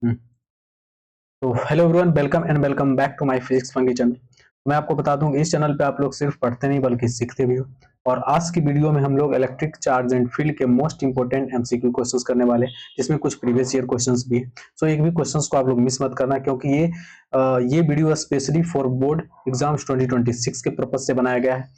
हम्म, तो hello everyone, welcome and welcome back to my physics fungi channel. मैं आपको बता दूं कि इस चैनल पे आप लोग सिर्फ पढ़ते नहीं बल्कि सीखते भी हो। और आज की वीडियो में हम लोग इलेक्ट्रिक चार्ज एंड फील्ड के मोस्ट इंपोर्टेंट एमसीक्यू क्वेश्चंस करने वाले हैं, जिसमें कुछ प्रीवियस ईयर क्वेश्चंस भी हैं। सो एक भी क्वेश्चंस को आप लोग मिस मत करना, क्योंकि ये video specially for board exams 2026 के पर्पज से बनाया गया है।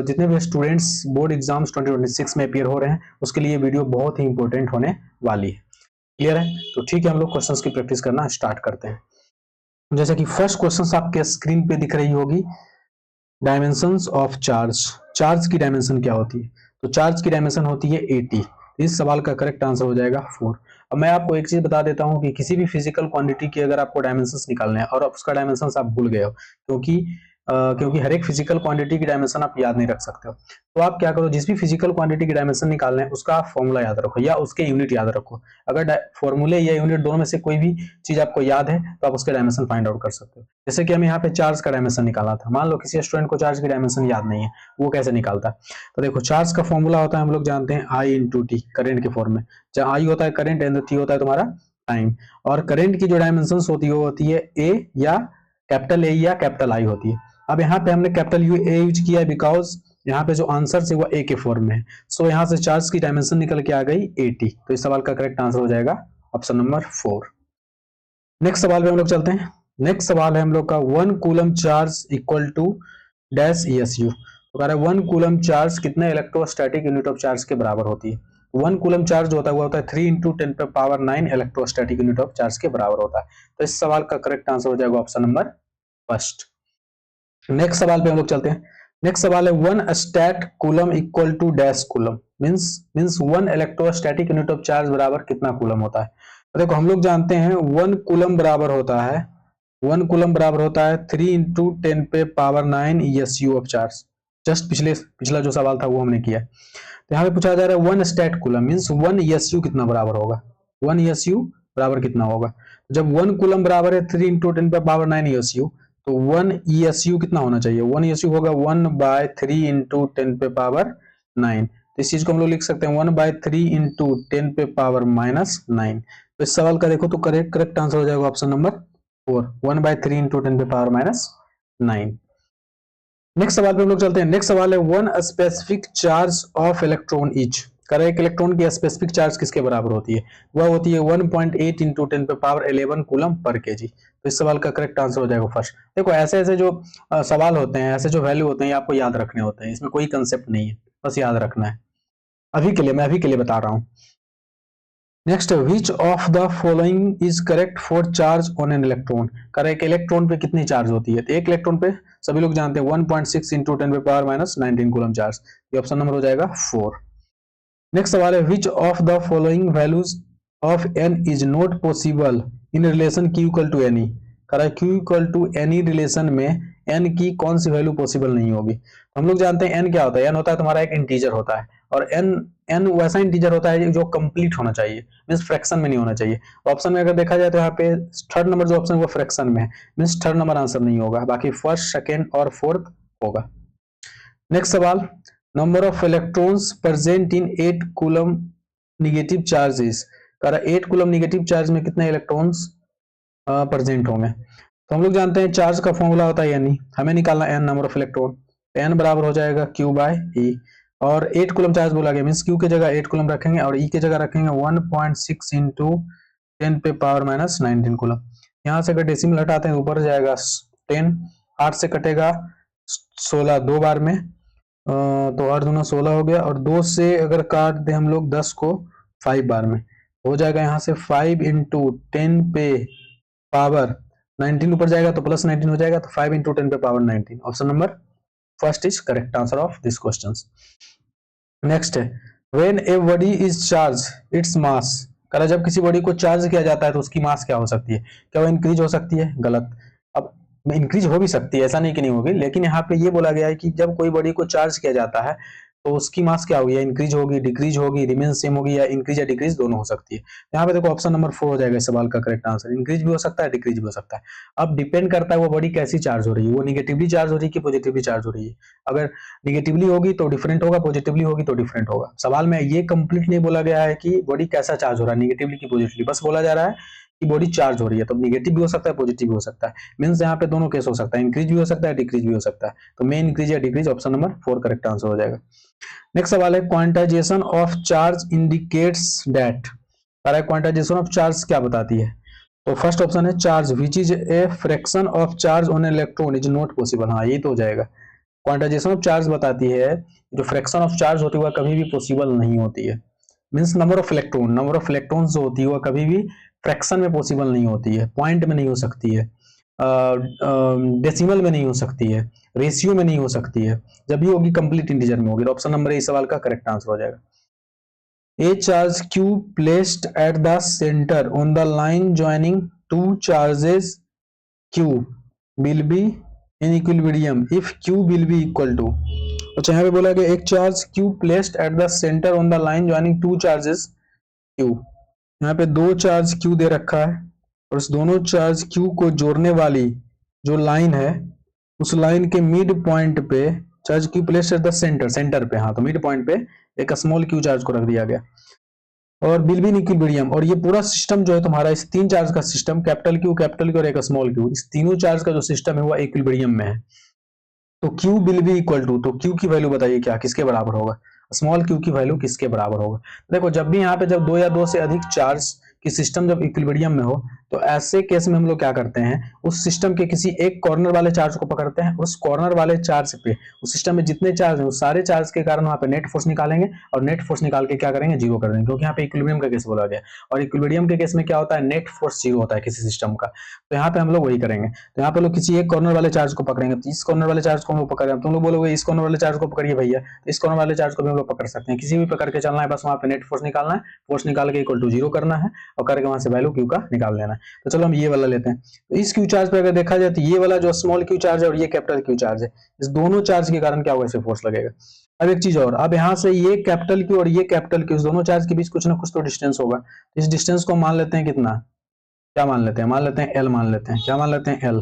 जितने भी स्टूडेंट्स बोर्ड एग्जाम्स 2026 में अपियर हो रहे हैं, उसके लिए वीडियो बहुत ही इंपॉर्टेंट होने वाली है। क्लियर है? तो ठीक है, हम लोग क्वेश्चंस की प्रैक्टिस करना स्टार्ट करते हैं। जैसे कि फर्स्ट क्वेश्चन आपके स्क्रीन पे दिख रही होगी, डायमेंशंस ऑफ चार्ज। चार्ज की डायमेंशन क्या होती है? तो चार्ज की डायमेंशन होती है 80। इस सवाल का करेक्ट आंसर हो जाएगा 4। अब मैं आपको एक चीज बता देता हूं कि किसी भी फिजिकल क्वांटिटी की अगर आपको डायमेंशंस निकालने हैं और उसका डायमेंशंस आप भूल गए हो, क्योंकि हर एक फिजिकल क्वांटिटी की डायमेंशन आप याद नहीं रख सकते हो, तो आप क्या करो, जिस भी फिजिकल क्वांटिटी की डायमेंशन निकालना है उसका आप फॉर्मूला याद रखो या उसके यूनिट याद रखो। अगर फॉर्मूले या यूनिट दोनों में से कोई भी चीज आपको याद है तो आप उसके डायमेंशन फाइंड आउट कर सकते हो। जैसे कि हम यहाँ पे चार्ज का डायमेंशन निकाला था, मान लो किसी स्टूडेंट को चार्ज की डायमेंशन याद नहीं है, वो कैसे निकालता है? तो देखो, चार्ज का फॉर्मूला होता है, हम लोग जानते हैं, आई इंटू टी, करेंट के फॉर्म में, जहां आई होता है करंट एंड टी होता है तुम्हारा टाइम। और करंट की जो डायमेंशन होती है वो होती है ए या कैपिटल ए या कैपिटल आई होती है। अब यहाँ पे हमने कैपिटल यू ए यूज किया है बिकॉज यहाँ पे जो आंसर है वो ए के फॉर्म में है। सो यहाँ से चार्ज की डायमेंशन निकल के आ गई 80। तो इस सवाल का करेक्ट आंसर हो जाएगा ऑप्शन नंबर 4। नेक्स्ट सवाल पे हम लोग चलते हैं। नेक्स्ट सवाल है हम लोग का, 1 coulomb charge equal to dash ESU। तो कह रहा है 1 कूलम चार्ज कितने इलेक्ट्रोस्टैटिक यूनिट ऑफ चार्ज के बराबर होती है? 1 कूलम चार्ज जो होता है वो होता है 3 इंटू 10 पे power 9 electrostatic unit of charge के बराबर होता है। तो इस सवाल का करेक्ट आंसर हो जाएगा ऑप्शन नंबर फर्स्ट। नेक्स्ट सवाल पे हम लोग चलते हैं। नेक्स्ट सवाल है, 1 stat coulomb equal to dash coulomb. Means 1 electrostatic unit of charge बराबर कितना कूलम होता है? तो देखो, हम लोग जानते हैं 1 कूलम बराबर होता है 1 कूलम बराबर होता है 3 इंटू 10 पे power 9 ESU of charge. Just पिछला जो सवाल था वो हमने किया। तो यहाँ पे पूछा जा रहा है 1 स्टैट कूलम मींस 1 ESU कितना बराबर होगा? 1 ESU बराबर कितना होगा? जब 1 कूलम बराबर है 3 इंटू 10 पे पावर 9 ESU, तो 1 ESU कितना होना चाहिए? 1 ESU होगा 1/3 इंटू 10 पे पावर 9। तो इस चीज को हम लोग लिख सकते हैं 1/3 इंटू 10 पे पावर -9। तो इस सवाल का देखो तो करेक्ट आंसर हो जाएगा ऑप्शन नंबर 4, 1/3 इंटू 10 पे पावर -9। नेक्स्ट सवाल पे हम लोग चलते हैं। नेक्स्ट सवाल है, 1 specific charge of electron each. कर एक इलेक्ट्रॉन की स्पेसिफिक चार्ज किसके बराबर होती है? वह होती है 1.8 इंटू 10 पे पावर 11 कूलम पर केजी। तो इस सवाल का करेक्ट आंसर हो जाएगा फर्स्ट। देखो, ऐसे ऐसे जो सवाल होते हैं, ऐसे जो वैल्यू होते हैं, आपको याद रखने होते हैं, इसमें कोई कंसेप्ट नहीं है, बस याद रखना है। मैं अभी के लिए बता रहा हूँ। Next, which of the following is correct for charge on an electron. Correct, electron पे कितनी चार्ज होती है? तो एक इलेक्ट्रॉन पे सभी लोग जानते हैं 1.6 इंटू 10 पे पावर -19 कूलम चार्ज। ये ऑप्शन नंबर हो जाएगा 4। नेक्स्ट सवाल है, which of the following values of n is not possible in relation Q equal to n e. Correct, Q equal to n e relation में n की कौन सी वैल्यू पॉसिबल नहीं होगी? हम लोग जानते हैं n क्या होता है। n होता है तुम्हारा एक इंटीजर होता है, और n वैसा इंटीजर होता है जो कंप्लीट होना चाहिए, मींस फ्रैक्शन में नहीं होना चाहिए। ऑप्शन में अगर देखा जाए तो यहाँ पे थर्ड नंबर जो ऑप्शन है वो फ्रैक्शन में है, मींस थर्ड नंबर आंसर नहीं होगा, बाकी फर्स्ट, सेकेंड और फोर्थ होगा। नेक्स्ट सवाल, number of electrons present in 8 coulomb negative charges. कह 8 कूलम निगेटिव चार्ज में कितने इलेक्ट्रॉन्स प्रेजेंट होंगे? तो हम लोग जानते हैं चार्ज का फॉर्मूला होता है यानी हमें निकालना n number of electron. n बराबर हो जाएगा Q/E। और 8 कूलम चार्ज बोला गया, मींस Q की जगह 8 कूलम रखेंगे और E की जगह रखेंगे 1.6 इंटू 10 पे पावर -19 कूलम। यहाँ से अगर डेसिमल हटाते हैं ऊपर जाएगा 10, 8 से कटेगा 16 दो बार में, तो 8 दूना 16 हो गया, और 2 से अगर काट दे हम लोग 10 को 5 बार में, हो जाएगा यहाँ से 5 इंटू 10 पे पावर 19 ऊपर जाएगा तो +19 हो जाएगा, तो 5 इंटू 10 पे power 19। Option number first is correct answer of this question. Next है, when a body is charge its mass. कह जब किसी बॉडी को चार्ज किया जाता है तो उसकी मास क्या हो सकती है? क्या वो इंक्रीज हो सकती है? गलत। अब इंक्रीज हो भी सकती है, ऐसा नहीं कि नहीं होगी, लेकिन यहाँ पे ये बोला गया है कि जब कोई बॉडी को चार्ज किया जाता है तो उसकी मास क्या होगी, या इंक्रीज होगी, डिक्रीज होगी, रिमेन सेम होगी, या इंक्रीज या डिक्रीज दोनों हो सकती है। तो यहाँ पे देखो ऑप्शन नंबर 4 हो जाएगा इस सवाल का करेक्ट आंसर। इंक्रीज भी हो सकता है, डिक्रीज भी हो सकता है। अब डिपेंड करता है वो बॉडी कैसी चार्ज हो रही है, वो निगेटिवली चार्ज हो रही है कि पॉजिटिवली चार्ज हो रही है। अगर निगेटिवली होगी तो डिफरेंट होगा, पॉजिटिवली होगी तो डिफरेंट होगा। सवाल में ये कंप्लीट नहीं बोला गया है कि बॉडी कैसा चार्ज हो रहा है, निगेटिवली की पॉजिटिवली, बस बोला जा रहा है कि बॉडी चार्ज हो रही है। तो निगेटिव भी हो सकता है, पॉजिटिव भी हो सकता है। मींस यहाँ पे दोनों केस हो सकता है, इंक्रीज भी हो सकता है, डिक्रीज भी हो सकता है। तो मेन इंक्रीज या decrease option number 4 correct answer हो जाएगा। नेक्स्ट सवाल है quantization of charge indicates that. Quantization of charge क्या बताती है? तो फर्स्ट ऑप्शन है charge which is a fraction of charge on electron is not possible. हाँ ये तो हो जाएगा। क्वांटाइजेशन ऑफ चार्ज बताती है जो फ्रैक्शन ऑफ चार्ज होती है वह कभी भी पॉसिबल नहीं होती है। मींस नंबर ऑफ इलेक्ट्रॉन जो होती है वह कभी भी फ्रैक्शन में पॉसिबल नहीं होती है, पॉइंट में नहीं हो सकती है, डेसिमल में नहीं हो सकती है, रेशियो में नहीं हो सकती है। जब भी होगी कंप्लीट इंटीजर में होगी। तो ऑप्शन नंबर ए इस सवाल का करेक्ट आंसर हो जाएगा। A charge Q placed at the center on the line joining two charges Q will be in equilibrium if Q will be equal to। अच्छा यहाँ पे बोला कि एक charge Q placed at the center on the line joining two charges Q। यहाँ पे दो charge Q दे रखा है और उस दोनों चार्ज Q को जोड़ने वाली जो लाइन है उस लाइन के मिड पॉइंट पे charge Q placed at the centre पे। हाँ तो मिड पॉइंट पे एक स्मॉल Q चार्ज को रख दिया गया और विल बी इन इक्विलिब्रियम। और ये पूरा सिस्टम जो है तुम्हारा इस तीन चार्ज का सिस्टम कैपिटल क्यू और एक स्मॉल क्यू, इस तीनों चार्ज का जो सिस्टम है वो इक्विलिब्रियम में है। तो Q will be equal to, तो Q की वैल्यू बताइए क्या किसके बराबर होगा, स्मॉल q की वैल्यू किसके बराबर होगा। देखो जब भी यहाँ पे जब दो या दो से अधिक चार्ज की सिस्टम जब इक्विलिब्रियम में हो तो ऐसे केस में हम लोग क्या करते हैं, उस सिस्टम के किसी एक कॉर्नर वाले चार्ज को पकड़ते हैं, उस कॉर्नर वाले चार्ज पे उस सिस्टम में जितने चार्ज हैं उस सारे चार्ज के कारण वहां पे नेट फोर्स निकालेंगे और नेट फोर्स निकाल के क्या करेंगे, जीरो कर देंगे, क्योंकि यहाँ पे इक्विलिब्रियम का केस बोला गया। और इक्विलिब्रियम के केस में क्या होता है, नेट फोर्स जीरो होता है किसी सिस्टम का। तो यहाँ पे हम लोग वही करेंगे। तो यहाँ पे लोग किसी एक कॉर्नर वाले चार्ज को पकड़ेंगे, तो इस कॉर्नर वाले चार्ज को हम लोग पकड़ रहे हैं, तुम लोग बोलोगे इस कॉर्नर वाले चार्ज को पकड़िए भैया, तो इस कॉर्नर वाले चार्ज को भी हम लोग पकड़ सकते हैं, किसी भी पकड़ के चलना है, बस वहां पे नेट फोर्स निकालना है, फोर्स निकाल के इक्वल टू जीरो करना है और करके वहां से वैल्यू क्यू का निकाल लेना है। तो चलो हम ये वाला लेते हैं। तो इस क्यू चार्ज पे अगर देखा जाए तो ये वाला जो स्मॉल क्यू चार्ज है और ये कैपिटल क्यू चार्ज है, इस दोनों चार्ज के कारण क्या होगा, इसे फोर्स लगेगा। अब एक चीज और, अब यहाँ से ये कैपिटल क्यू और ये कैपिटल क्यू, इस दोनों चार्ज के बीच कुछ ना कुछ तो डिस्टेंस होगा। इस डिस्टेंस को मान लेते हैं कितना, क्या मान लेते हैं, मान लेते हैं एल मान लेते हैं, क्या मान लेते हैं एल।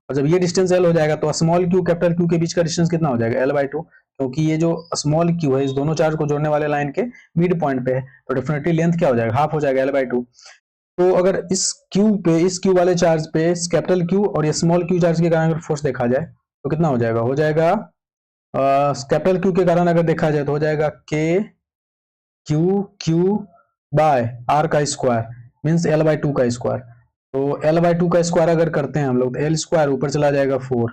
और जब ये डिस्टेंस एल हो जाएगा तो स्मॉल क्यू कैपिटल क्यू के बीच का डिस्टेंस कितना हो जाएगा, एल बाई टू, क्योंकि ये जो स्मॉल क्यू है इस दोनों चार्ज को जोड़ने वाले लाइन के मिड पॉइंट पे है, तो डेफिनेटली लेंथ क्या हो जाएगा, हाफ हो जाएगा, एल बाई टू। तो अगर इस क्यू पे, इस क्यू वाले चार्ज पे कैपिटल क्यू और ये स्मॉल क्यू चार्ज के कारण अगर फोर्स देखा जाए तो कितना हो जाएगा, हो जाएगा कैपिटल क्यू के कारण अगर देखा जाए तो हो जाएगा के क्यू क्यू बाय आर का square, means L by two का स्क्वायर। तो एल बाई टू का स्क्वायर अगर करते हैं हम लोग तो एल स्क्वायर ऊपर चला जाएगा 4,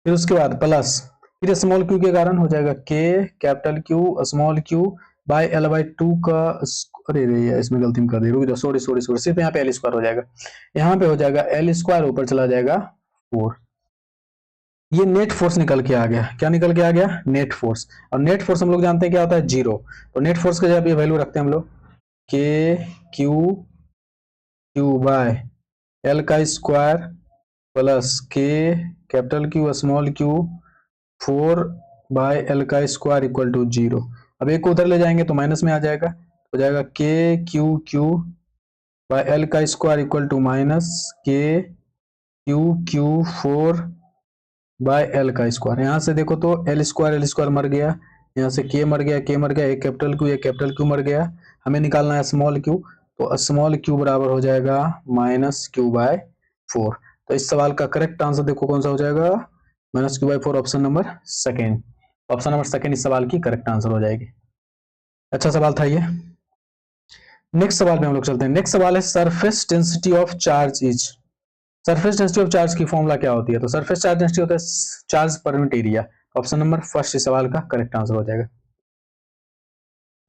फिर उसके बाद प्लस फिर स्मॉल क्यू के कारण हो जाएगा के capital Q small Q by L by two का, अरे रे इसमें गलती कर दी, रुक जाओ, सॉरी सॉरी सॉरी, सिर्फ यहाँ पे एल स्क्वायर हो जाएगा, यहाँ पे हो जाएगा एल स्क्वायर ऊपर चला जाएगा 4। ये नेट फोर्स निकल के आ गया, क्या निकल के आ गया, नेट फोर्स। और नेट फोर्स हम लोग जानते हैं क्या होता है, जीरो। तो नेट फोर्स का जब ये वैल्यू रखते हैं हम लोग के क्यू क्यू बाय एल का स्क्वायर प्लस के capital Q small Q 4 by L का स्क्वायर इक्वल टू जीरो। अब एक को उधर ले जाएंगे तो माइनस में आ जाएगा, हो जाएगा के क्यू क्यू बाय एल का स्क्वायर इक्वल टू माइनस के क्यू क्यू 4 बाय एल का स्क्वायर। यहाँ से देखो तो एल स्क्वायर मर गया, यहाँ से के मर गया, के मर गया, एक कैपिटल क्यू मर गया, हमें निकालना है स्मॉल क्यू, तो स्मॉल क्यू बराबर हो जाएगा माइनस क्यू बाय 4। तो इस सवाल का करेक्ट आंसर देखो कौन सा हो जाएगा, minus Q by 4, option number second. Option number second इस सवाल की करेक्ट आंसर हो जाएगी। अच्छा सवाल था ये। नेक्स्ट सवाल पे हम लोग चलते हैं। नेक्स्ट सवाल है surface density of charge is. Surface density of charge की फॉर्मूला क्या होती है, तो सरफेस चार्ज डेंसिटी होता है charge per unit area. Option number first इस सवाल का करेक्ट आंसर हो जाएगा।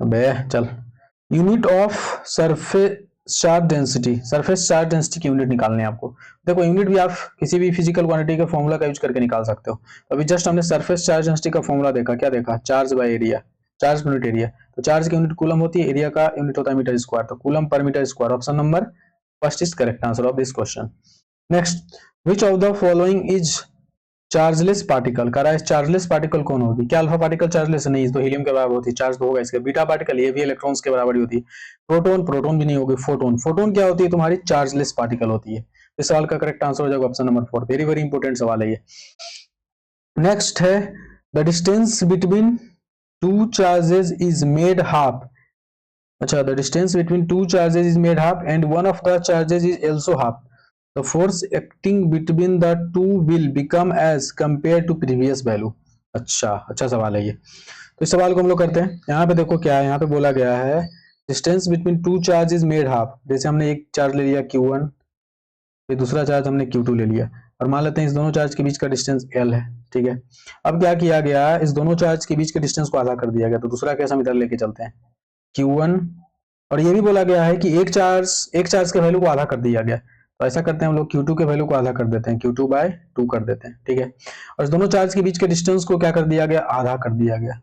अबे चल, unit of surface charge density, surface charge density की यूनिट निकालनी है आपको। देखो यूनिट भी आप किसी भी फिजिकल क्वांटिटी के फॉर्मूला का यूज करके निकाल सकते हो। अभी जस्ट हमने सरफेस चार्ज डेंसिटी का फॉर्मूला देखा, क्या देखा, charge by area, charge per unit area. तो चार्ज की यूनिट कूलम होती है, एरिया का यूनिट होता है मीटर स्क्वायर, तो coulomb per metre square. Option number first is correct answer of this question. Next, which of the following is chargeless particle कह रहा है, चार्जलेस पार्टिकल कौन होगी? क्या अल्फा पार्टिकल चार्जलेस है? नहीं, तो हीलियम के बराबर होती है, चार्ज तो होगा इसके। बीटा पार्टिकल ये भी इलेक्ट्रॉन्स के बराबर ही होती है। प्रोटॉन, प्रोटॉन भी नहीं होगी। फोटोन, फोटोन क्या होती है तुम्हारी? चार्जलेस पार्टिकल होती है। इस सवाल का करेक्ट आंसर हो जाएगा option number 4। Very very important सवाल है ये। नेक्स्ट है the distance between two charges is made half. अच्छा, the distance between two charges is made half and one of the charges is also half, the force acting between the two will become as compared to previous value। अच्छा, अच्छा सवाल है ये। तो इस सवाल को हम लोग करते हैं। यहाँ पे देखो क्या है, यहाँ पे बोला गया है distance between to charge is made half. जैसे हमने एक चार्ज ले लिया Q1, फिर दूसरा चार्ज हमने Q2 ले लिया, और मान लेते हैं इस दोनों चार्ज के बीच का डिस्टेंस L है, ठीक है। अब क्या किया गया, इस दोनों चार्ज के बीच के डिस्टेंस को आधा कर दिया गया। तो दूसरा केस हम इधर लेके चलते हैं, Q1, और ये भी बोला गया है कि एक चार्ज के वैल्यू को आधा कर दिया गया। तो ऐसा करते हैं हम लोग Q2 के वैल्यू को आधा कर देते हैं, Q2/2 कर देते हैं, ठीक है। और इस दोनों चार्ज के बीच के डिस्टेंस को क्या कर दिया गया? आधा कर दिया गया।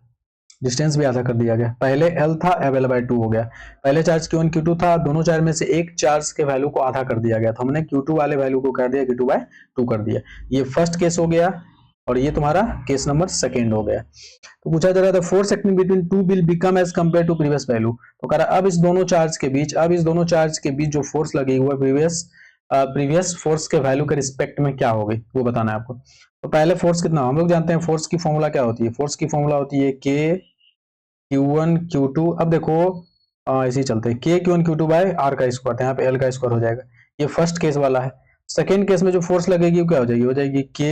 डिस्टेंस भी आधा कर दिया गया। पहले L था, अब L/2 हो गया। पहले चार्ज Q1 Q2 था, दोनों चार्ज में से एक चार्ज के वैल्यू को आधा कर दिया गया, तो हमने Q2 वाले वैल्यू को कर दिया Q2/2 कर दिया। ये फर्स्ट केस हो गया, और ये तुम्हारा केस नंबर सेकेंड हो गया। तो पूछा जा रहा था force acting between two will become as compare to previous value. तो कह रहा अब इस दोनों चार्ज के बीच जो फोर्स लगी हुआ प्रीवियस फोर्स के वैल्यू के रिस्पेक्ट में क्या होगी, वो बताना है आपको। तो पहले फोर्स कितना, हम लोग जानते हैं फोर्स की फॉर्मूला क्या होती है। फोर्स की फॉर्मूला होती है K Q1 Q2। अब देखो ऐसे ही चलते हैं, K Q1 Q2 by R का स्क्वायर, यहाँ पे L का स्क्वायर हो जाएगा। ये फर्स्ट केस वाला है। सेकेंड केस में जो फोर्स लगेगी वो क्या हो जाएगी K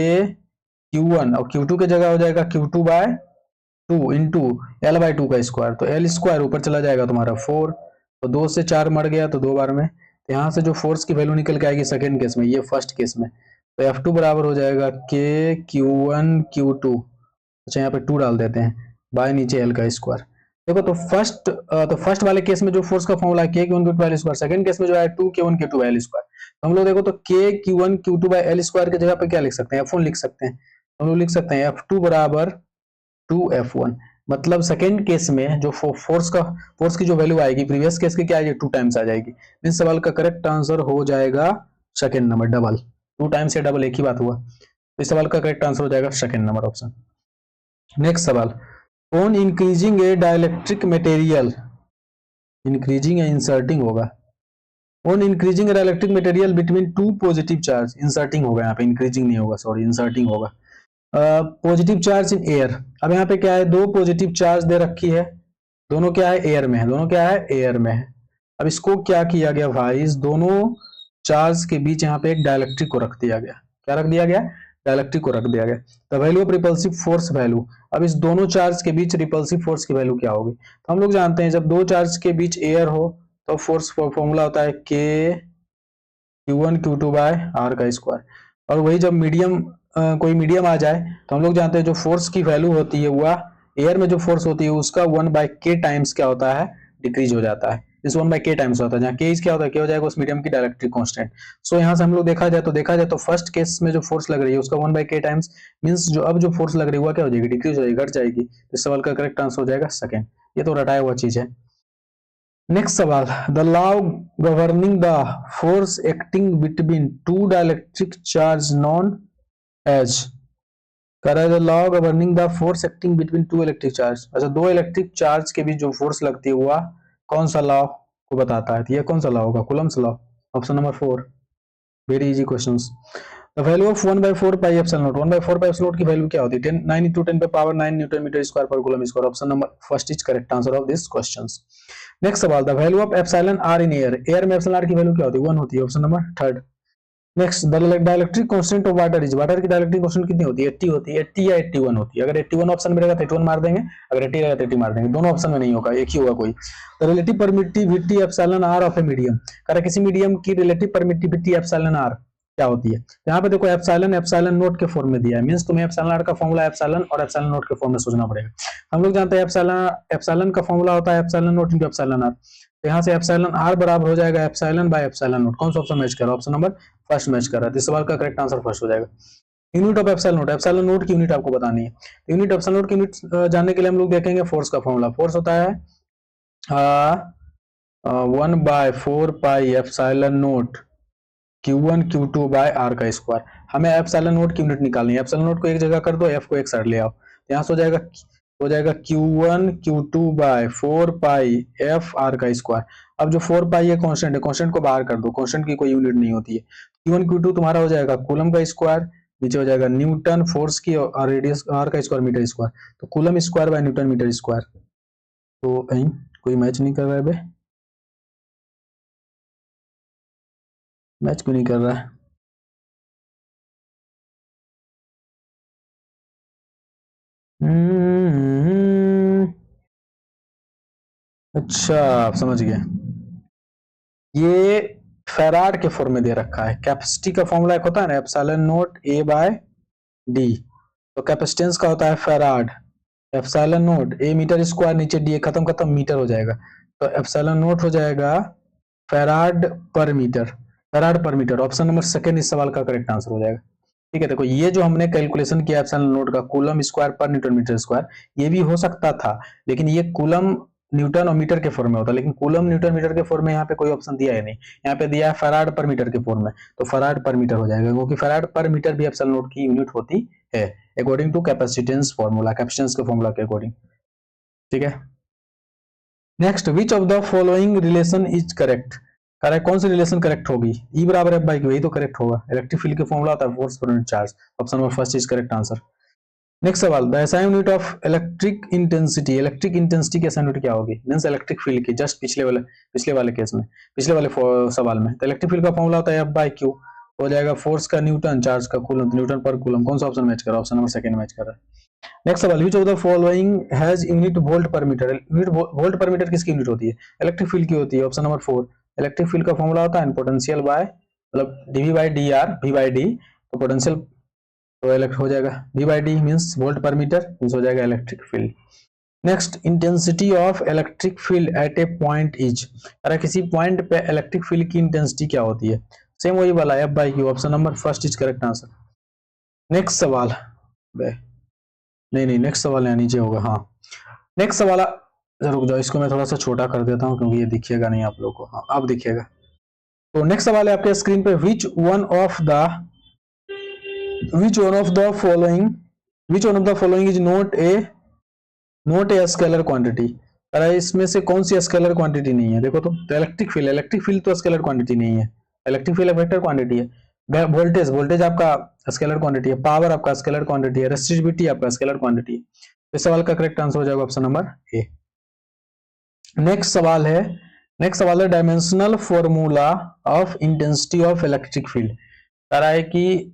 Q1, और Q2 की जगह हो जाएगा Q2/2 इंटू L/2 का स्क्वायर। तो L स्क्वायर ऊपर चला जाएगा तुम्हारा 4, तो 2 से 4 मर गया, तो 2 बार में। तो यहाँ से जो फोर्स की वैल्यू निकल के आएगी सेकेंड केस में, ये फर्स्ट केस में, तो F2 बराबर हो जाएगा K Q1 Q2। अच्छा, यहाँ पे 2 डाल देते हैं, बाय नीचे L का स्क्वायर। देखो तो फर्स्ट वाले केस में जो फोर्स का फॉर्मूला है K Q1 Q2 L square, second case में जो है 2 K1 Q2 L स्क्वायर। तो हम लोग देखो तो K Q1 Q2 L square की जगह पे क्या लिख सकते हैं? F1 लिख सकते हैं। हम लोग लिख सकते हैं F2 बराबर 2F1। मतलब सेकेंड केस में जो फोर्स की जो वैल्यू आएगी प्रीवियस केस की क्या आएगी? 2 टाइम्स आ जाएगी। इस सवाल का करेक्ट आंसर हो जाएगा सेकेंड नंबर, डबल। 2 टाइम्स या डबल एक ही बात हुआ। तो इस सवाल का करेक्ट आंसर हो जाएगा सेकेंड नंबर ऑप्शन। नेक्स्ट सवाल, on increasing A dielectric material, increasing या इंसर्टिंग होगा, on increasing dielectric material between two positive charge, inserting होगा यहाँ पे, इंक्रीजिंग नहीं होगा, सॉरी, इंसर्टिंग होगा। Positive charge in air. अब यहाँ पे क्या है, दो पॉजिटिव चार्ज दे रखी है, दोनों क्या है? एयर में है, दोनों क्या है? एयर में है। अब इसको क्या किया गया भाई, इस दोनों चार्ज के बीच यहाँ पे एक डाइलेक्ट्रिक को रख दिया गया। क्या रख दिया गया? डाइलेक्ट्रिक को रख दिया गया। The value of repulsive force value. अब इस दोनों चार्ज के बीच रिपल्सिव फोर्स की वैल्यू क्या होगी? तो हम लोग जानते हैं जब दो चार्ज के बीच एयर हो तो फोर्स फॉर्मूला होता है K Q1 Q2 by R का स्क्वायर। और वही जब कोई मीडियम आ जाए तो हम लोग जानते हैं जो फोर्स की वैल्यू होती है वह एयर में जो फोर्स होती है उसका 1/K टाइम्स क्या होता है? डिक्रीज हो जाता है। इस 1/K टाइम्स होता है, जहाँ K क्या होता है? K हो जाएगा उस मीडियम की डाइलेक्ट्रिक कांस्टेंट। सो यहाँ से हम लोग देखा जाए तो फर्स्ट केस में जो फोर्स लग रही है उसका 1/K टाइम्स मींस जो अब जो फोर्स लग रही है वह क्या हो जाएगी? डिक्रीज हो जाएगी, घट जाएगी। इस सवाल का करेक्ट आंसर हो जाएगा सेकेंड। ये तो रटाया हुआ चीज है। नेक्स्ट सवाल, the law governing the force acting between two dielectric charge known as. कह रहा है the law governing the force acting between two electric charge. अच्छा, दो इलेक्ट्रिक चार्ज के बीच जो फोर्स लगती है वह कौन सा लॉ को बताता है? तो ये कौन सा लॉ होगा? Coulomb's law, option number 4। Very easy questions. The value of 1/4 pi epsilon naught, 1/4 pi epsilon naught की वैल्यू क्या होती है? 9 × 10 पे पावर 9 न्यूटन मीटर स्क्वायर पर coulomb square. Option number first is correct answer of this questions. Next सवाल, the value of epsilon r in air, air में epsilon r की value क्या होती है? 1 होती है। Option number third. Next, the dielectric constant of water is, water की dielectric constant कितनी होती है? 80 होती है। 80 या 81 होती है। अगर 81 ऑप्शन में रहेगा तो 81 मार देंगे, अगर 80 रहेगा तो 80 मार देंगे। दोनों ऑप्शन में नहीं होगा, एक ही होगा कोई। The relative permittivity epsilon r of a medium, अगर किसी मीडियम की रिलेटिव परमिटिविटी एप्सिलॉन आर क्या होती है? तो यहाँ पे देखो एप्सिलॉन नोट के फॉर्म में दिया है, मींस तुम्हें एप्सिलॉन आर का फॉर्मूला एप्सिलॉन और एप्सिलॉन नोट के फॉर्म में सोचना पड़ेगा। हम लोग जानते हैं एप्सिलॉन का फॉर्मूला होता है epsilon naught into epsilon r. तो यहाँ से एप्सिलॉन आर बराबर हो जाएगा एप्सिलॉन बाय एप्सिलॉन नोट। कौन सा ऑप्शन मैच कर रहा है? ऑप्शन नंबर फर्स्ट मैच कर रहा है। इस सवाल का करेक्ट आंसर फर्स्ट हो जाएगा। यूनिट ऑफ एप्सिलॉन नोट की यूनिट आपको बतानी है। यूनिट एप्सिलॉन नोट की यूनिट जानने के लिए हम लोग देखेंगे फोर्स का फॉर्मूला। फोर्स होता है 1/4 pi epsilon naught Q1 Q2 by R का स्क्वायर। हमें एप्सिलॉन नोट की यूनिट निकालनी है। एप्सिलॉन नोट को एक जगह कर दो, F को एक साइड ले आओ, तो यहाँ से हो जाएगा Q1 Q2 बाय 4 पाई F R का स्क्वायर। अब जो 4 पाई है कांस्टेंट है, कांस्टेंट को बाहर कर दो, कांस्टेंट की कोई यूनिट नहीं होती है। Q1 Q2 तुम्हारा हो जाएगा कूलम का स्क्वायर, नीचे हो जाएगा न्यूटन फोर्स की और रेडियस R का स्क्वायर मीटर स्क्वायर, तो coulomb square by newton metre square. तो कहीं कोई मैच नहीं कर रहा है बे, मैच क्यों नहीं कर रहा है? अच्छा, आप समझ गए। ये फेराड के फॉर्म में दे रखा है। कैपेसिटी का फॉर्मूला एक होता है ना, एप्सिलॉन नोट ए बाय डी, तो कैपेसिटेंस का होता है फेराड। एप्सिलॉन नोट ए मीटर स्क्वायर, नीचे डी खत्म खत्म मीटर हो जाएगा, तो एप्सिलॉन नोट हो जाएगा फेराड पर मीटर। फेराड पर मीटर, ऑप्शन नंबर सेकंड इस सवाल का करेक्ट आंसर हो जाएगा। ठीक है, देखो ये जो हमने कैलकुलेशन किया एप्सिलॉन नोट का कूलम स्क्वायर पर न्यूटन मीटर स्क्वायर, ये भी हो सकता था, लेकिन ये कूलम न्यूटन और मीटर के फॉर्म में होता है, लेकिन कूलम न्यूटन मीटर के फॉर्म में यहाँ पे कोई ऑप्शन दिया है नहीं, यहाँ पे दिया है फराड पर मीटर के फॉर्म में, तो फराड पर मीटर हो जाएगा, क्योंकि फराड पर मीटर भी एप्सिलॉन नोट की यूनिट होती है according to capacitance formula, capacitance के फॉर्मूला के अकॉर्डिंग। ठीक है, next, which of the following relation is correct. Correct कौन सी रिलेशन करेक्ट होगी? ई बराबर एफ बाई क्यू, यही तो करेक्ट होगा। इलेक्ट्रिक फील्ड के फॉर्मूला होता है फोर्स पर unit charge, option number first is correct answer. Next सवाल, the SI unit of electric intensity, electric intensity की एसआई यूनिट क्या होगी? मींस इलेक्ट्रिक फील्ड की, जस्ट पिछले वाले केस में, पिछले वाले सवाल में, तो इलेक्ट्रिक फील्ड का फॉर्मूला होता है एफ बाई क्यू, हो जाएगा फोर्स का न्यूटन, चार्ज का कूलम, न्यूटन पर कूलम। कौन सा ऑप्शन मैच कर रहा है? ऑप्शन नंबर सेकंड मैच कर रहा है। नेक्स्ट सवाल, which of the following has unit volt per metre. Unit volt per metre किसकी यूनिट होती है? इलेक्ट्रिक फील्ड की होती है, ऑप्शन नंबर 4। इलेक्ट्रिक फील्ड का फॉर्मूला होता है पोटेंशियल बाय, मतलब d v by d r, v by d, तो पोटेंशियल तो इलेक्ट हो जाएगा v by d means volt per metre, means हो जाएगा electric field. Next, intensity of electric field at a point is. अरे किसी पॉइंट पे इलेक्ट्रिक फील्ड की इंटेंसिटी क्या होती है? सेम वही वाला F by Q, option number first is correct answer. Next सवाल, नहीं नेक्स्ट सवाल यहाँ नीचे होगा, हाँ नेक्स्ट सवाल, रुक जाओ, इसको मैं थोड़ा सा छोटा कर देता हूँ क्योंकि ये दिखेगा नहीं आप लोगों को, हाँ अब दिखेगा। तो नेक्स्ट सवाल है आपके स्क्रीन पे, which one of the following is not a scalar quantity. अरे इसमें से कौन सी स्केलर क्वांटिटी नहीं है? देखो तो इलेक्ट्रिक फील्ड तो स्केलर क्वांटिटी नहीं है, इलेक्ट्रिक फील्ड वेक्टर क्वांटिटी है। वोल्टेज आपका स्केलर क्वांटिटी है, पावर आपका स्केलर क्वांटिटी है, रेसिस्टिविटी आपका स्केलर क्वांटिटी है। इस सवाल का करेक्ट आंसर हो जाएगा ऑप्शन नंबर ए। नेक्स्ट सवाल है dimensional formula of intensity of electric field. कह रहा है कि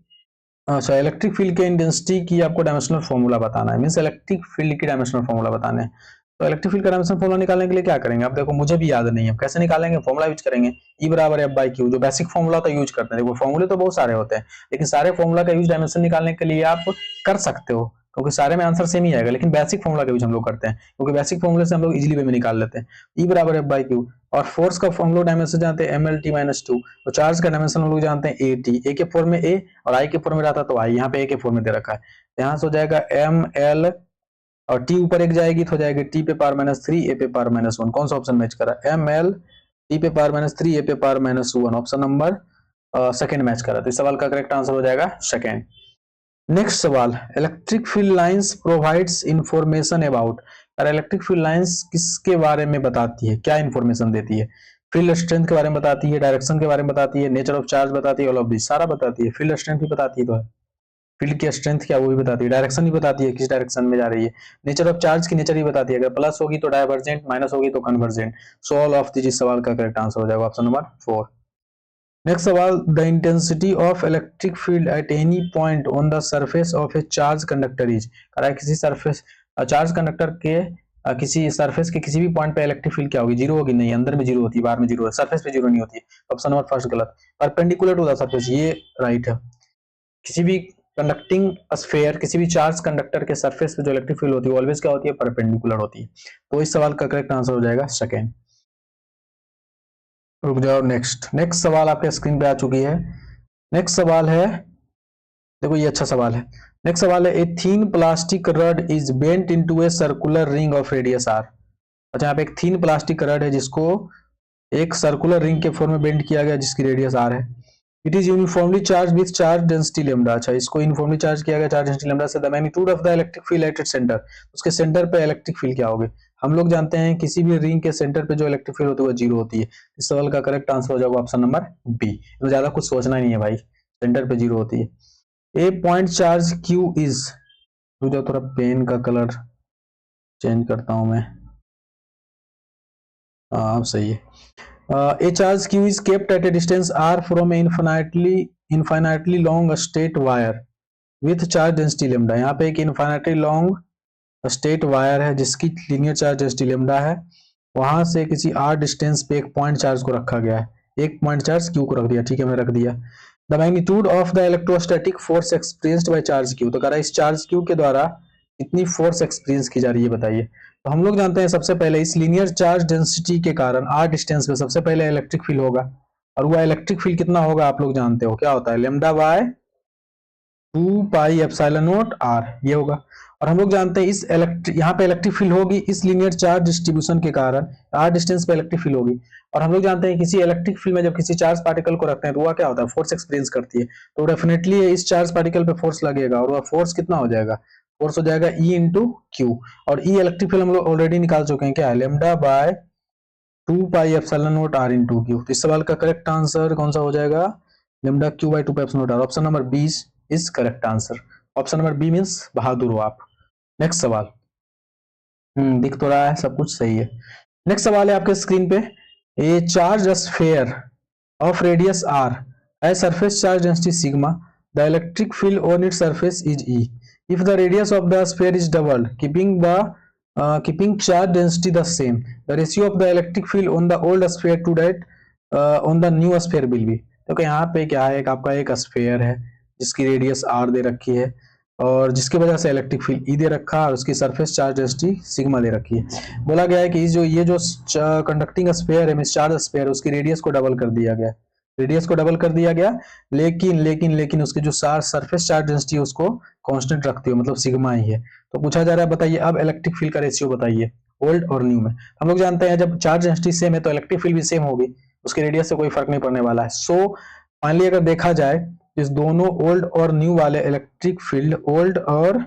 अच्छा, इलेक्ट्रिक फील्ड के इंटेंसिटी की आपको डायमेंशनल फॉर्मूला बताना है, मींस इलेक्ट्रिक फील्ड की डायमेंशनल फॉर्मूला बताना है। तो इलेक्ट्रिक फील्ड का डायमेंशनल फॉर्मूला निकालने के लिए क्या करेंगे? आप देखो, मुझे भी याद नहीं है, कैसे निकालेंगे? फॉर्मूला यूज करेंगे, ई बराबर एफ बाई क्यू, जो बेसिक फॉर्मूला होता है यूज करते हैं। देखो फॉर्मूले तो बहुत सारे होते हैं, लेकिन सारे फॉर्मूला का यूज डायमेंशन निकालने के लिए आप कर सकते हो, क्योंकि सारे में आंसर सेम ही आएगा, लेकिन बेसिक फॉर्मूला का यूज हम लोग करते हैं, क्योंकि बेसिक फॉर्मूले से हम लोग इजीली वे में निकाल लेते हैं। ई बराबर एफ बाई क्यू, और फोर्स का हम लोग डायमेंशन जानते हैं mlt-2, तो चार्ज का डायमेंशन हम लोग जानते हैं at, ए के फॉर्म में a और i के फॉर्म में रहता तो i, यहाँ पे a के फॉर्म में दे रखा है, यहाँ से हो जाएगा ml और t ऊपर एक जाएगी तो हो जाएगा t पे पावर -3 a पे पावर -1। कौन सा ऑप्शन मैच कर रहा है? ml t पे पावर -3 a पे power -1, option number second match कर रहा है, तो इस सवाल का करेक्ट आंसर हो जाएगा सेकंड। नेक्स्ट सवाल, electric field lines provides information about. और इलेक्ट्रिक फील्ड लाइंस किसके बारे में बताती है, क्या इंफॉर्मेशन देती है? फील्ड स्ट्रेंथ के बारे में बताती है, डायरेक्शन के बारे में बताती है, नेचर ऑफ चार्ज बताती है, ऑल ऑफ दिस सारा बताती है। फील्ड स्ट्रेंथ भी बताती है, तो है फील्ड की स्ट्रेंथ क्या वो भी बताती है, डायरेक्शन भी बताती है किस डायरेक्शन में जा रही है, नेचर ऑफ चार्ज की नेचर भी बताती है, अगर प्लस होगी तो डाइवर्जेंट, माइनस होगी तो convergent. So all of this सवाल का करेक्ट आंसर हो जाएगा ऑप्शन नंबर 4। नेक्स्ट सवाल, the intensity of electric field at any point on the surface of A charge conductor is. किसी सरफेस चार्ज कंडक्टर के किसी सरफेस के किसी भी पॉइंट पे इलेक्ट्रिक फील्ड क्या होगी? जीरो होगी? नहीं, अंदर में जीरो होती है, बाहर में जीरो है, सरफेस पे जीरो नहीं होती है, ऑप्शन नंबर फर्स्ट गलत। परपेंडिकुलर टू द सरफेस, ये राइट है। किसी भी कंडक्टिंग स्फीयर, किसी भी चार्ज कंडक्टर के सरफेस पे जो इलेक्ट्रिक फील्ड होती है ऑलवेज क्या होती है? परपेंडिकुलर होती है, तो इस सवाल का करेक्ट आंसर हो जाएगा सेकेंड। रुक जाओ, नेक्स्ट सवाल आपके स्क्रीन पे आ चुकी है। नेक्स्ट सवाल है, देखो ये अच्छा सवाल है। नेक्स्ट सवाल है, a thin plastic rod is bent into a circular ring of radius r. अच्छा, यहाँ पे एक थीन प्लास्टिक रड है जिसको एक सर्कुलर रिंग के फॉर्म में बेंट किया गया जिसकी रेडियस आर है। It is uniformly charge with charge density lambda. अच्छा, इसको यूनिफॉर्मली चार्ज किया गया चार्ज डेंसिटी लेमडा से। The magnitude of the electric field at its centre, उसके सेंटर पे इलेक्ट्रिक फील्ड क्या होगी। हम लोग जानते हैं किसी भी रिंग के सेंटर पे जो इलेक्ट्रिक फील्ड होती है वो जीरो होती है। इस सवाल का करेक्ट आंसर हो जाएगा ऑप्शन नंबर बी। तो ज्यादा कुछ सोचना ही नहीं है भाई, सेंटर पे जीरो होती है। ए पॉइंट चार्ज क्यू इज, मुझे थोड़ा पेन का कलर चेंज करता हूं मैं। अब सही है। A charge q is kept at a distance r from an infinitely long straight wire with charge density lambda। यहाँ पे एक infinitely long straight wire है जिसकी linear charge density lambda है। वहां से किसी r डिस्टेंस पे एक पॉइंट चार्ज को रखा गया है, एक पॉइंट चार्ज q को रख दिया। ठीक है, मैंने रख दिया। The magnitude of the electrostatic force experienced by charge q, तो कह रहा है इस चार्ज q के द्वारा कितनी फोर्स एक्सपीरियंस की जा रही है बताइए। तो हम लोग जानते हैं सबसे पहले इस लीनियर चार्ज डेंसिटी के कारण r डिस्टेंस पे सबसे पहले इलेक्ट्रिक फील्ड होगा, और वो इलेक्ट्रिक फील्ड कितना होगा आप लोग जानते हो, क्या होता है, lambda by 2 pi epsilon naught r, ये होगा। और हम लोग जानते हैं इस यहाँ पे इलेक्ट्रिक फील्ड होगी इस लीनियर चार्ज डिस्ट्रीब्यूशन के कारण, r डिस्टेंस पे इलेक्ट्रिक फील्ड होगी। और हम लोग जानते हैं किसी इलेक्ट्रिक फील्ड में जब किसी चार्ज पार्टिकल को रखते हैं तो वह क्या होता है, फोर्स एक्सपीरियंस करती है। तो डेफिनेटली इस चार्ज पार्टिकल पे फोर्स लगेगा, और वह फोर्स कितना हो जाएगा, फोर्स हो जाएगा E इंटू क्यू। और E इलेक्ट्रिक फील्ड हम लोग ऑलरेडी निकाल चुके हैं, क्या है, lambda by 2 pi epsilon naught r into Q. तो इस सवाल का करेक्ट आंसर कौन सा हो जाएगा, lambda Q by 2 pi epsilon naught r। Option number 20 is correct answer. Option number B means बहादुर हो आप। नेक्स्ट सवाल, दिख तो रहा है सब कुछ सही है। नेक्स्ट सवाल है आपके स्क्रीन पे, ए charge sphere of radius r has surface charge density sigma, the electric field on its surface is E if the radius of the sphere is doubled keeping charge density the same, the ratio of the electric field on the old sphere to that on the new sphere will be। तो यहाँ पे क्या है, आपका एक sphere है जिसकी radius r दे रखी है और जिसकी वजह से इलेक्ट्रिक फील्ड ई दे रखा है और उसकी सरफेस चार्ज डेंसिटी सिग्मा दे रखी है। बोला गया है कि ये जो कंडक्टिंग स्फीयर है, मींस चार्ज स्फीयर, उसकी रेडियस को डबल कर दिया गया, रेडियस को डबल कर दिया गया, लेकिन उसकी जो सरफेस चार्ज डेंसिटी है उसको कांस्टेंट रखती है, मतलब सिग्मा ही है। तो पूछा जा रहा है बताइए अब इलेक्ट्रिक फील्ड का रेशियो बताइए ओल्ड और न्यू में। हम लोग जानते हैं जब चार्ज डेंसिटी सेम है तो इलेक्ट्रिक फील्ड भी सेम होगी, उसके रेडियस से कोई फर्क नहीं पड़ने वाला है। सो फाइनली अगर देखा जाए इस दोनों ओल्ड और न्यू वाले इलेक्ट्रिक फील्ड, ओल्ड और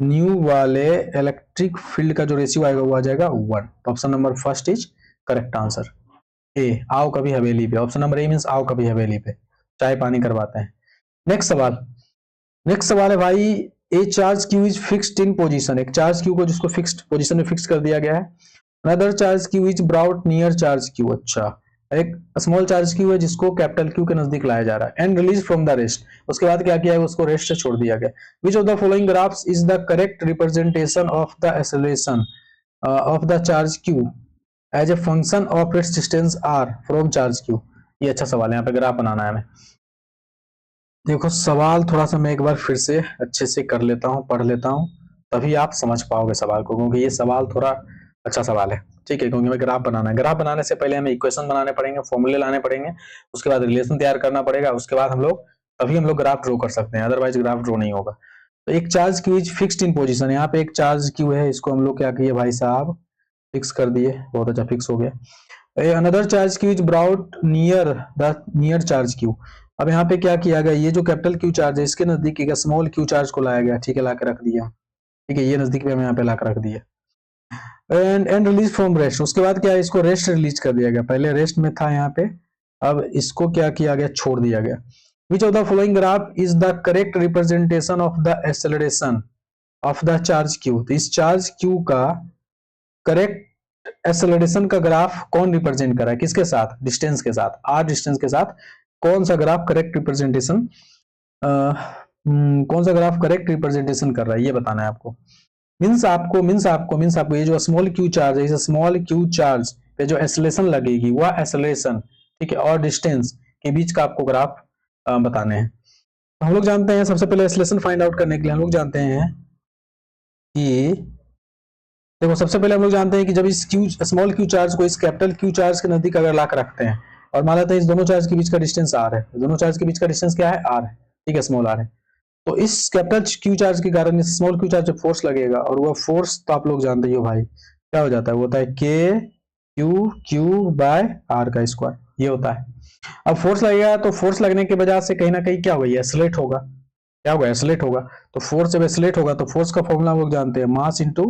न्यू वाले इलेक्ट्रिक फील्ड का जो रेशियो आएगा वो आ जाएगा 1। Option number first is correct answer. ए, आओ कभी हवेली पे। ऑप्शन नंबर ए मींस आओ कभी हवेली पे, चाय पानी करवाते हैं। नेक्स्ट सवाल है भाई, ए charge Q is fixed in position, एक चार्ज क्यू को जिसको फिक्स्ड पोजीशन में फिक्स कर दिया गया है। Another charge Q is brought near charge Q, अच्छा एक स्मॉल चार्ज क्यू है जिसको कैपिटल क्यू के नजदीक लाया जा रहा है। And release from the rest, उसके बाद क्या किया है, उसको रेस्ट से छोड़ दिया गया। Which of the following graphs is the correct representation of the acceleration of the charge q as a function of its distance r from charge q. ये अच्छा सवाल है, यहाँ पे ग्राफ बनाना है हमें। देखो सवाल थोड़ा सा मैं एक बार फिर से अच्छे से कर लेता हूँ, पढ़ लेता हूँ, तभी आप समझ पाओगे सवाल को, क्योंकि ये सवाल थोड़ा अच्छा सवाल है। ठीक है, क्योंकि हमें ग्राफ बनाना है। ग्राफ बनाने से पहले हमें इक्वेशन बनाने पड़ेंगे, फॉर्मूले लाने पड़ेंगे, उसके बाद रिलेशन तैयार करना पड़ेगा, उसके बाद तभी हम लोग ग्राफ ड्रॉ कर सकते हैं, अदरवाइज ग्राफ ड्रॉ नहीं होगा। तो एक charge Q is fixed in position, यहाँ पे एक चार्ज क्यू है, इसको हम लोग क्या किए भाई साहब, फिक्स कर दिए, बहुत अच्छा फिक्स हो गया। Another charge Q is brought near charge Q. अब यहाँ पे क्या किया गया, ये जो कैपिटल क्यू चार्ज है इसके नजदीक एक स्मॉल क्यू चार्ज को लाया गया, ठीक है, ला के रख दिया। ठीक है, ये नजदीक में हम यहाँ पे ला के रख दिया। एंड रिलीज फ्रॉम रेस्ट, उसके बाद क्या है, इसको रेस्ट रिलीज कर दिया गया, पहले रेस्ट में था यहाँ पे, अब इसको क्या किया गया, छोड़ दिया गया। Which of the following graph is the correct representation of the acceleration of the charge q. तो इस चार्ज क्यू का करेक्ट एक्सेलरेशन का ग्राफ कौन रिप्रेजेंट कर रहा है, किसके साथ, डिस्टेंस के साथ, आर डिस्टेंस के साथ कौन सा ग्राफ करेक्ट रिप्रेजेंटेशन कर रहा है, ये बताना है आपको। मींस आपको ये जो स्मॉल क्यू चार्ज है, इस स्मॉल क्यू चार्ज पे जो एक्सेलरेशन लगेगी वह एक्सेलरेशन, ठीक है, और डिस्टेंस के बीच का आपको ग्राफ बताने हैं। तो हम लोग जानते हैं सबसे पहले एक्सेलरेशन फाइंड आउट करने के लिए हम लोग जानते हैं कि देखो सबसे पहले हम लोग जानते हैं कि जब इस स्मॉल क्यू चार्ज को इस कैपिटल क्यू चार्ज के नजदीक अगर ला कर रखते हैं और मान लेते हैं इस दोनों चार्ज के बीच का डिस्टेंस आर है, दोनों चार्ज के बीच का डिस्टेंस क्या है, आर है, ठीक है, स्मॉल आर है। तो इस कैपिटल क्यू चार्ज के कारण इस स्मॉल क्यू चार्ज पे फोर्स लगेगा और वह फोर्स तो आप लोग जानते ही हो भाई, क्या हो जाता है, वो होता है के क्यू बाय आर का स्क्वायर, ये होता है। अब फोर्स लगेगा तो फोर्स लगने की वजह से कहीं ना कहीं क्या होगा, एसलेट होगा। क्या होगा, एसलेट होगा। तो फोर्स जब एसलेट होगा तो फोर्स का फॉर्मूला हम लोग जानते हैं, मास into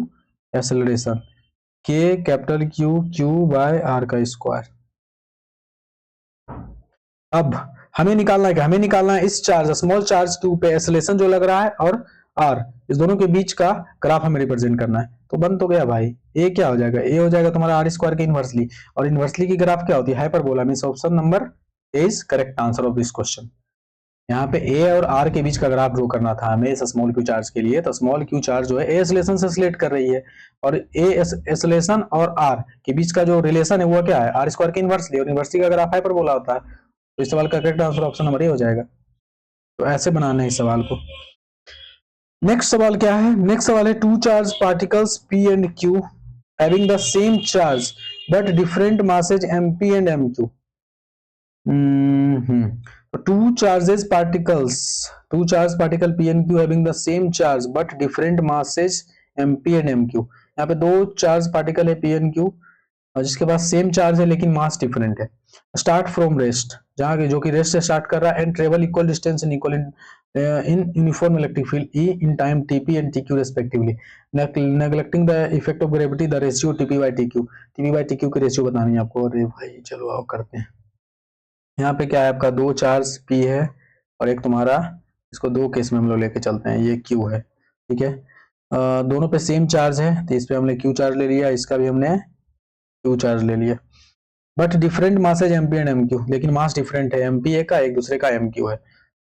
acceleration, k capital q q by r का स्क्वायर। अब हमें निकालना है क्या, हमें निकालना है इस चार्ज स्मॉल चार्ज टू पे एसलेशन जो लग रहा है और आर, इस दोनों के बीच का ग्राफ हमें रिप्रेजेंट करना है। तो बन तो गया भाई, ए क्या हो जाएगा, ए हो जाएगा तुम्हारा आर स्क्वायर के इनवर्सली, और इनवर्सली की ग्राफ क्या होती है, hyperbola. Means option number A is correct answer of this question. यहाँ पे ए और आर के बीच का ग्राफ ड्रॉ करना था हमें इस स्मॉल क्यू चार्ज के लिए। तो स्मॉल क्यू चार्ज जो है ए एसलेशन से सिलेक्ट कर रही है, और ए एसलेशन और आर के बीच का जो रिलेशन है वो क्या है, आर स्क्वायर के इनवर्सली, और इनवर्सली का ग्राफ हाइपरबोला होता है। तो इस सवाल का correct answer option number A हो जाएगा। तो ऐसे बनाना है इस सवाल को। नेक्स्ट सवाल क्या है, नेक्स्ट सवाल है two charge particles P and Q having the same charge but different masses mp and mq। Two charges particles, two charge particle P and Q having the same charge but different masses mp and mq। यहाँ पे दो charge particle है P and Q, जिसके पास same charge है लेकिन mass different है। Start from rest, जहां जो कि रेस्ट से स्टार्ट कर रहा है, and travel equal distance in equal in uniform electric field E in time TP and TQ respectively, neglecting the effect of gravity the ratio TP by TQ. TP by TQ की ratio बतानी है आपको। अरे भाई चलो आओ करते हैं। यहाँ पे क्या है, आपका दो चार्ज पी है और एक तुम्हारा, इसको दो केस में हम लोग लेके चलते हैं, ये क्यू है, ठीक है। दोनों पे सेम चार्ज है तो इस पे हमने क्यू चार्ज ले लिया, इसका भी हमने क्यू चार्ज ले लिया, but different masses MP and MQ, लेकिन मास डिफरेंट है, एमपी एक का एक दूसरे का एमक्यू है।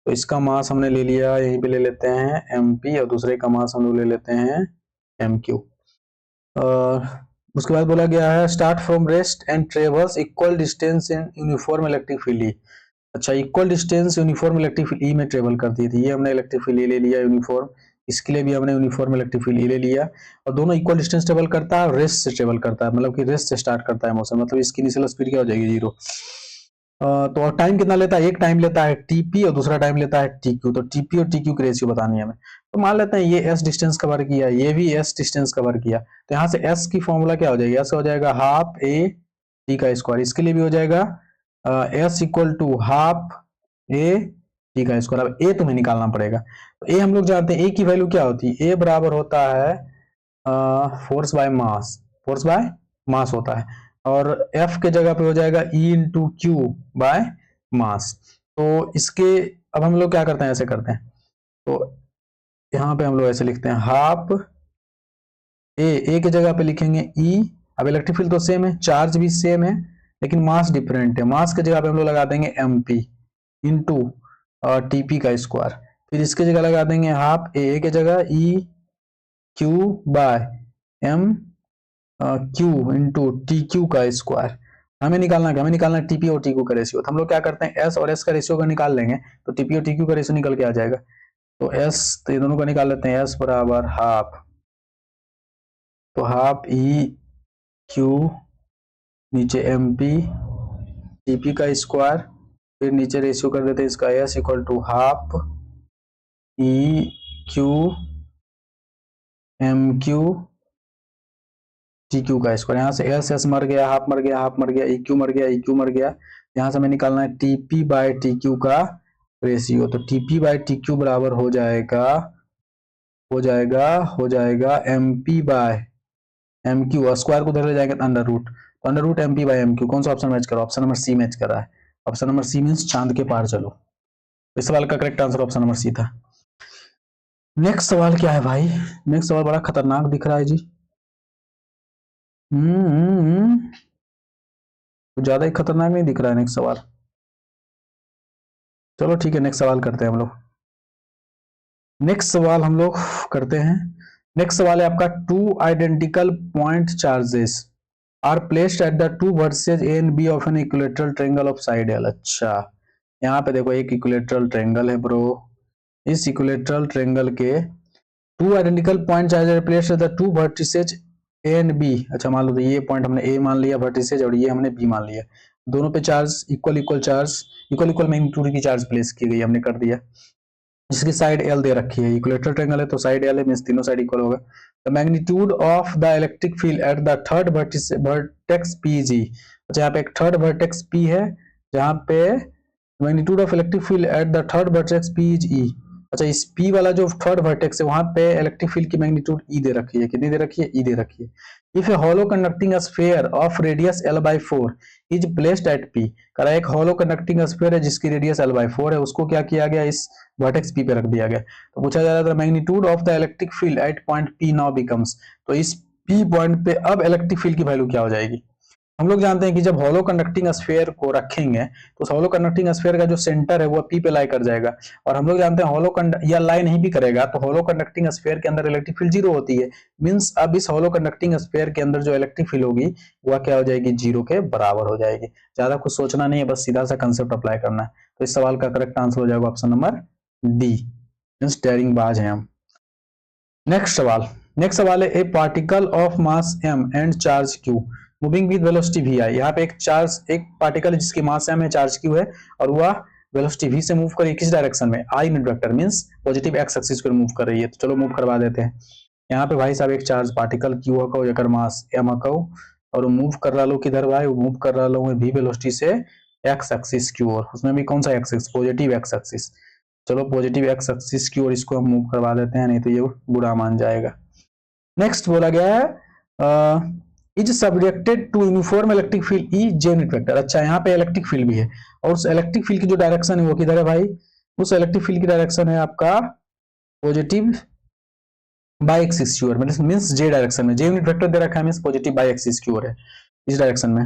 तो इसका मास हमने ले लिया, यहीं पे ले लेते हैं एमपी, और दूसरे का मास हम लोग ले लेते हैं एमक्यू। उसके बाद बोला गया है start from rest and traverse equal distance in uniform electric field E. अच्छा, equal distance uniform electric field E में ट्रेवल करती थी, ये हमने इलेक्ट्रिक फील्ड ई ले लिया यूनिफॉर्म, इसके लिए भी हमने यूनिफॉर्म इलेक्ट्रिक फील्ड ई ले लिया, और दोनों इक्वल डिस्टेंस ट्रेवल करता है और रेस्ट से ट्रेवल करता है, मतलब कि रेस्ट से स्टार्ट करता है मोशन, मतलब इसकी इनिशियल स्पीड क्या हो जाएगी, जीरो। तो टाइम कितना लेता है, एक टाइम लेता है टीपी और दूसरा टाइम लेता है टीक्यू। तो टीपी और टीक्यू की रेशियो बतानी है हमें। तो मान लेते हैं ये एस डिस्टेंस कवर किया, ये भी एस डिस्टेंस कवर किया, तो यहाँ से एस की फॉर्मूला क्या हो जाएगी, एस हो जाएगा हाफ ए टी का स्क्वायर, इसके लिए भी हो जाएगा S equal to half A T का स्क्वायर। अब ए तुम्हें निकालना पड़ेगा, तो ए हम लोग जानते हैं, ए की वैल्यू क्या होती है, ए बराबर होता है force by mass, force by mass होता है, और एफ के जगह पे हो जाएगा E into Q by mass. तो इसके अब हम लोग क्या करते हैं, ऐसे करते हैं, तो यहाँ पे हम लोग ऐसे लिखते हैं हाफ ए के जगह पे लिखेंगे ई। अब इलेक्ट्रिक फील्ड तो सेम है, चार्ज भी सेम है, लेकिन मास डिफरेंट है, मास के जगह पे हम लोग लगा देंगे एम पी इंटू टीपी का स्क्वायर, फिर इसके जगह लगा देंगे हाफ ए के जगह E Q by M Q into T Q का स्क्वायर। हमें निकालना है, हमें निकालना है टीपी और टीक्यू का रेशियो। तो हम लोग क्या करते हैं, एस और एस का रेशियो का निकाल लेंगे, तो टीपी और टीक्यू का रेशियो निकल के आ जाएगा। तो एस, तो ये दोनों का निकाल लेते हैं, एस बराबर हाफ, तो हाफ ई क्यू नीचे एम पी टीपी का स्क्वायर, फिर नीचे रेशियो कर देते हैं इसका, S equal to half E Q M Q T Q का स्क्वायर। यहाँ से एस एस मर गया, हाफ मर गया, हाफ मर गया, ई क्यू मर गया, ई क्यू मर गया। यहाँ से हमें निकालना है टीपी बाय टी क्यू का रेशियो। तो टीपी बाय टी क्यू बराबर हो जाएगा M P by M Q, square को उधर ले जाएंगे अंडर रूट, तो under root M P by M Q. कौन सा ऑप्शन मैच कर रहा है, ऑप्शन नंबर सी मैच कर रहा है। ऑप्शन नंबर सी मीन्स चांद के पार चलो। इस सवाल का correct answer option number C था। नेक्स्ट सवाल क्या है भाई, नेक्स्ट सवाल बड़ा खतरनाक दिख रहा है जी। कुछ ज्यादा ही खतरनाक नहीं दिख रहा है नेक्स्ट सवाल। चलो ठीक है, नेक्स्ट सवाल करते हैं हम लोग। नेक्स्ट सवाल हम लोग करते हैं, नेक्स्ट सवाल है आपका two identical point charges are placed at the two vertices A and B of an equilateral triangle of side L. अच्छा, यहाँ पे देखो एक इक्विलेटरल ट्रायंगल है ब्रो, इस इक्विलेटरल ट्रायंगल के two identical point charges placed at the two vertices A and B. अच्छा, मान लो तो ये पॉइंट हमने ए मान लिया वर्टिसेज, और ये हमने बी मान लिया, दोनों पे charge equal charge, equal magnitude की चार्ज प्लेस की गई, हमने कर दिया, जिसकी साइड एल दे रखी है, इक्विलेटरल ट्रायंगल है तो साइड एल है, मींस तीनों साइड इक्वल होगा। The magnitude of the electric field at the third vertex P G. अच्छा, यहाँ पे एक थर्ड वर्टेक्स पी है जहाँ पे magnitude of electric field at the third vertex P is E। अच्छा, इस P वाला जो थर्ड वर्टेक्स है वहां पे इलेक्ट्रिक फील्ड की मैग्नीट्यूड E दे रखी है। कितनी दे रखी है? E दे रखी है। If A hollow conducting sphere of radius L/4 is placed at P, करा एक हॉलो कंडक्टिंग स्फीयर है जिसकी रेडियस L/4 है, उसको क्या किया गया? इस वर्टेक्स P पे रख दिया गया। तो पूछा जा रहा था magnitude of the electric field eight point P now becomes, तो इस P पॉइंट पे अब इलेक्ट्रिक फील्ड की वैल्यू क्या हो जाएगी? हम लोग जानते हैं कि जब हॉलो कंडक्टिंग स्फीयर को रखेंगे तो उस हॉलो कंडक्टिंग स्फीयर का जो सेंटर है वो पी पे लाई कर जाएगा, और हम लोग जानते हैं हॉलो या लाई नहीं भी करेगा तो हॉलो कंडक्टिंग स्फीयर के अंदर इलेक्ट्रिक फील्ड जीरो होती है। मींस अब इस हॉलो कंडक्टिंग स्फीयर के अंदर जो इलेक्ट्रिक फील्ड होगी वह क्या हो जाएगी? जीरो के बराबर हो जाएगी। ज्यादा कुछ सोचना नहीं है, बस सीधा सा कंसेप्ट अप्लाई करना है। तो इस सवाल का करेक्ट आंसर हो जाएगा option number D, means daring बाज है हम। नेक्स्ट सवाल है a particle of mass m and charge q moving with velocity vi। यहाँ पे एक पार्टिकल है जिसकी मास m है, चार्ज q है, और वह वेलोसिटी v से मूव कर रही है। किस डायरेक्शन में? I unit vector, means positive x axis पर मूव कर रही है। तो चलो मूव करवा देते हैं। यहाँ पे भाई साहब एक चार्ज पार्टिकल q हको एकर मास m हको, और मूव कर रहा लो किधर भाई? मूव कर रहा लो v वेलोसिटी से एक्स एक्सिस की ओर। उसमें भी कौन सा x axis? Positive x axis. चलो पॉजिटिव एक्स एक्सिस की ओर इसको हम मूव करवा देते हैं, नहीं तो ये बुरा मान जाएगा। नेक्स्ट बोला गया है is subjected to uniform electric field E J unit vector. अच्छा, यहाँ पे इलेक्ट्रिक फील्ड भी है, और उस इलेक्ट्रिक फील्ड की जो डायरेक्शन है वो किधर है भाई? उस इलेक्ट्रिक फील्ड की डायरेक्शन है आपका पॉजिटिव बाई एक्सिस की ओर, मतलब मींस जे डायरेक्शन में। जे यूनिट वेक्टर दे रखा है, मींस पॉजिटिव बाई एक्सिस की ओर है, इस डायरेक्शन में।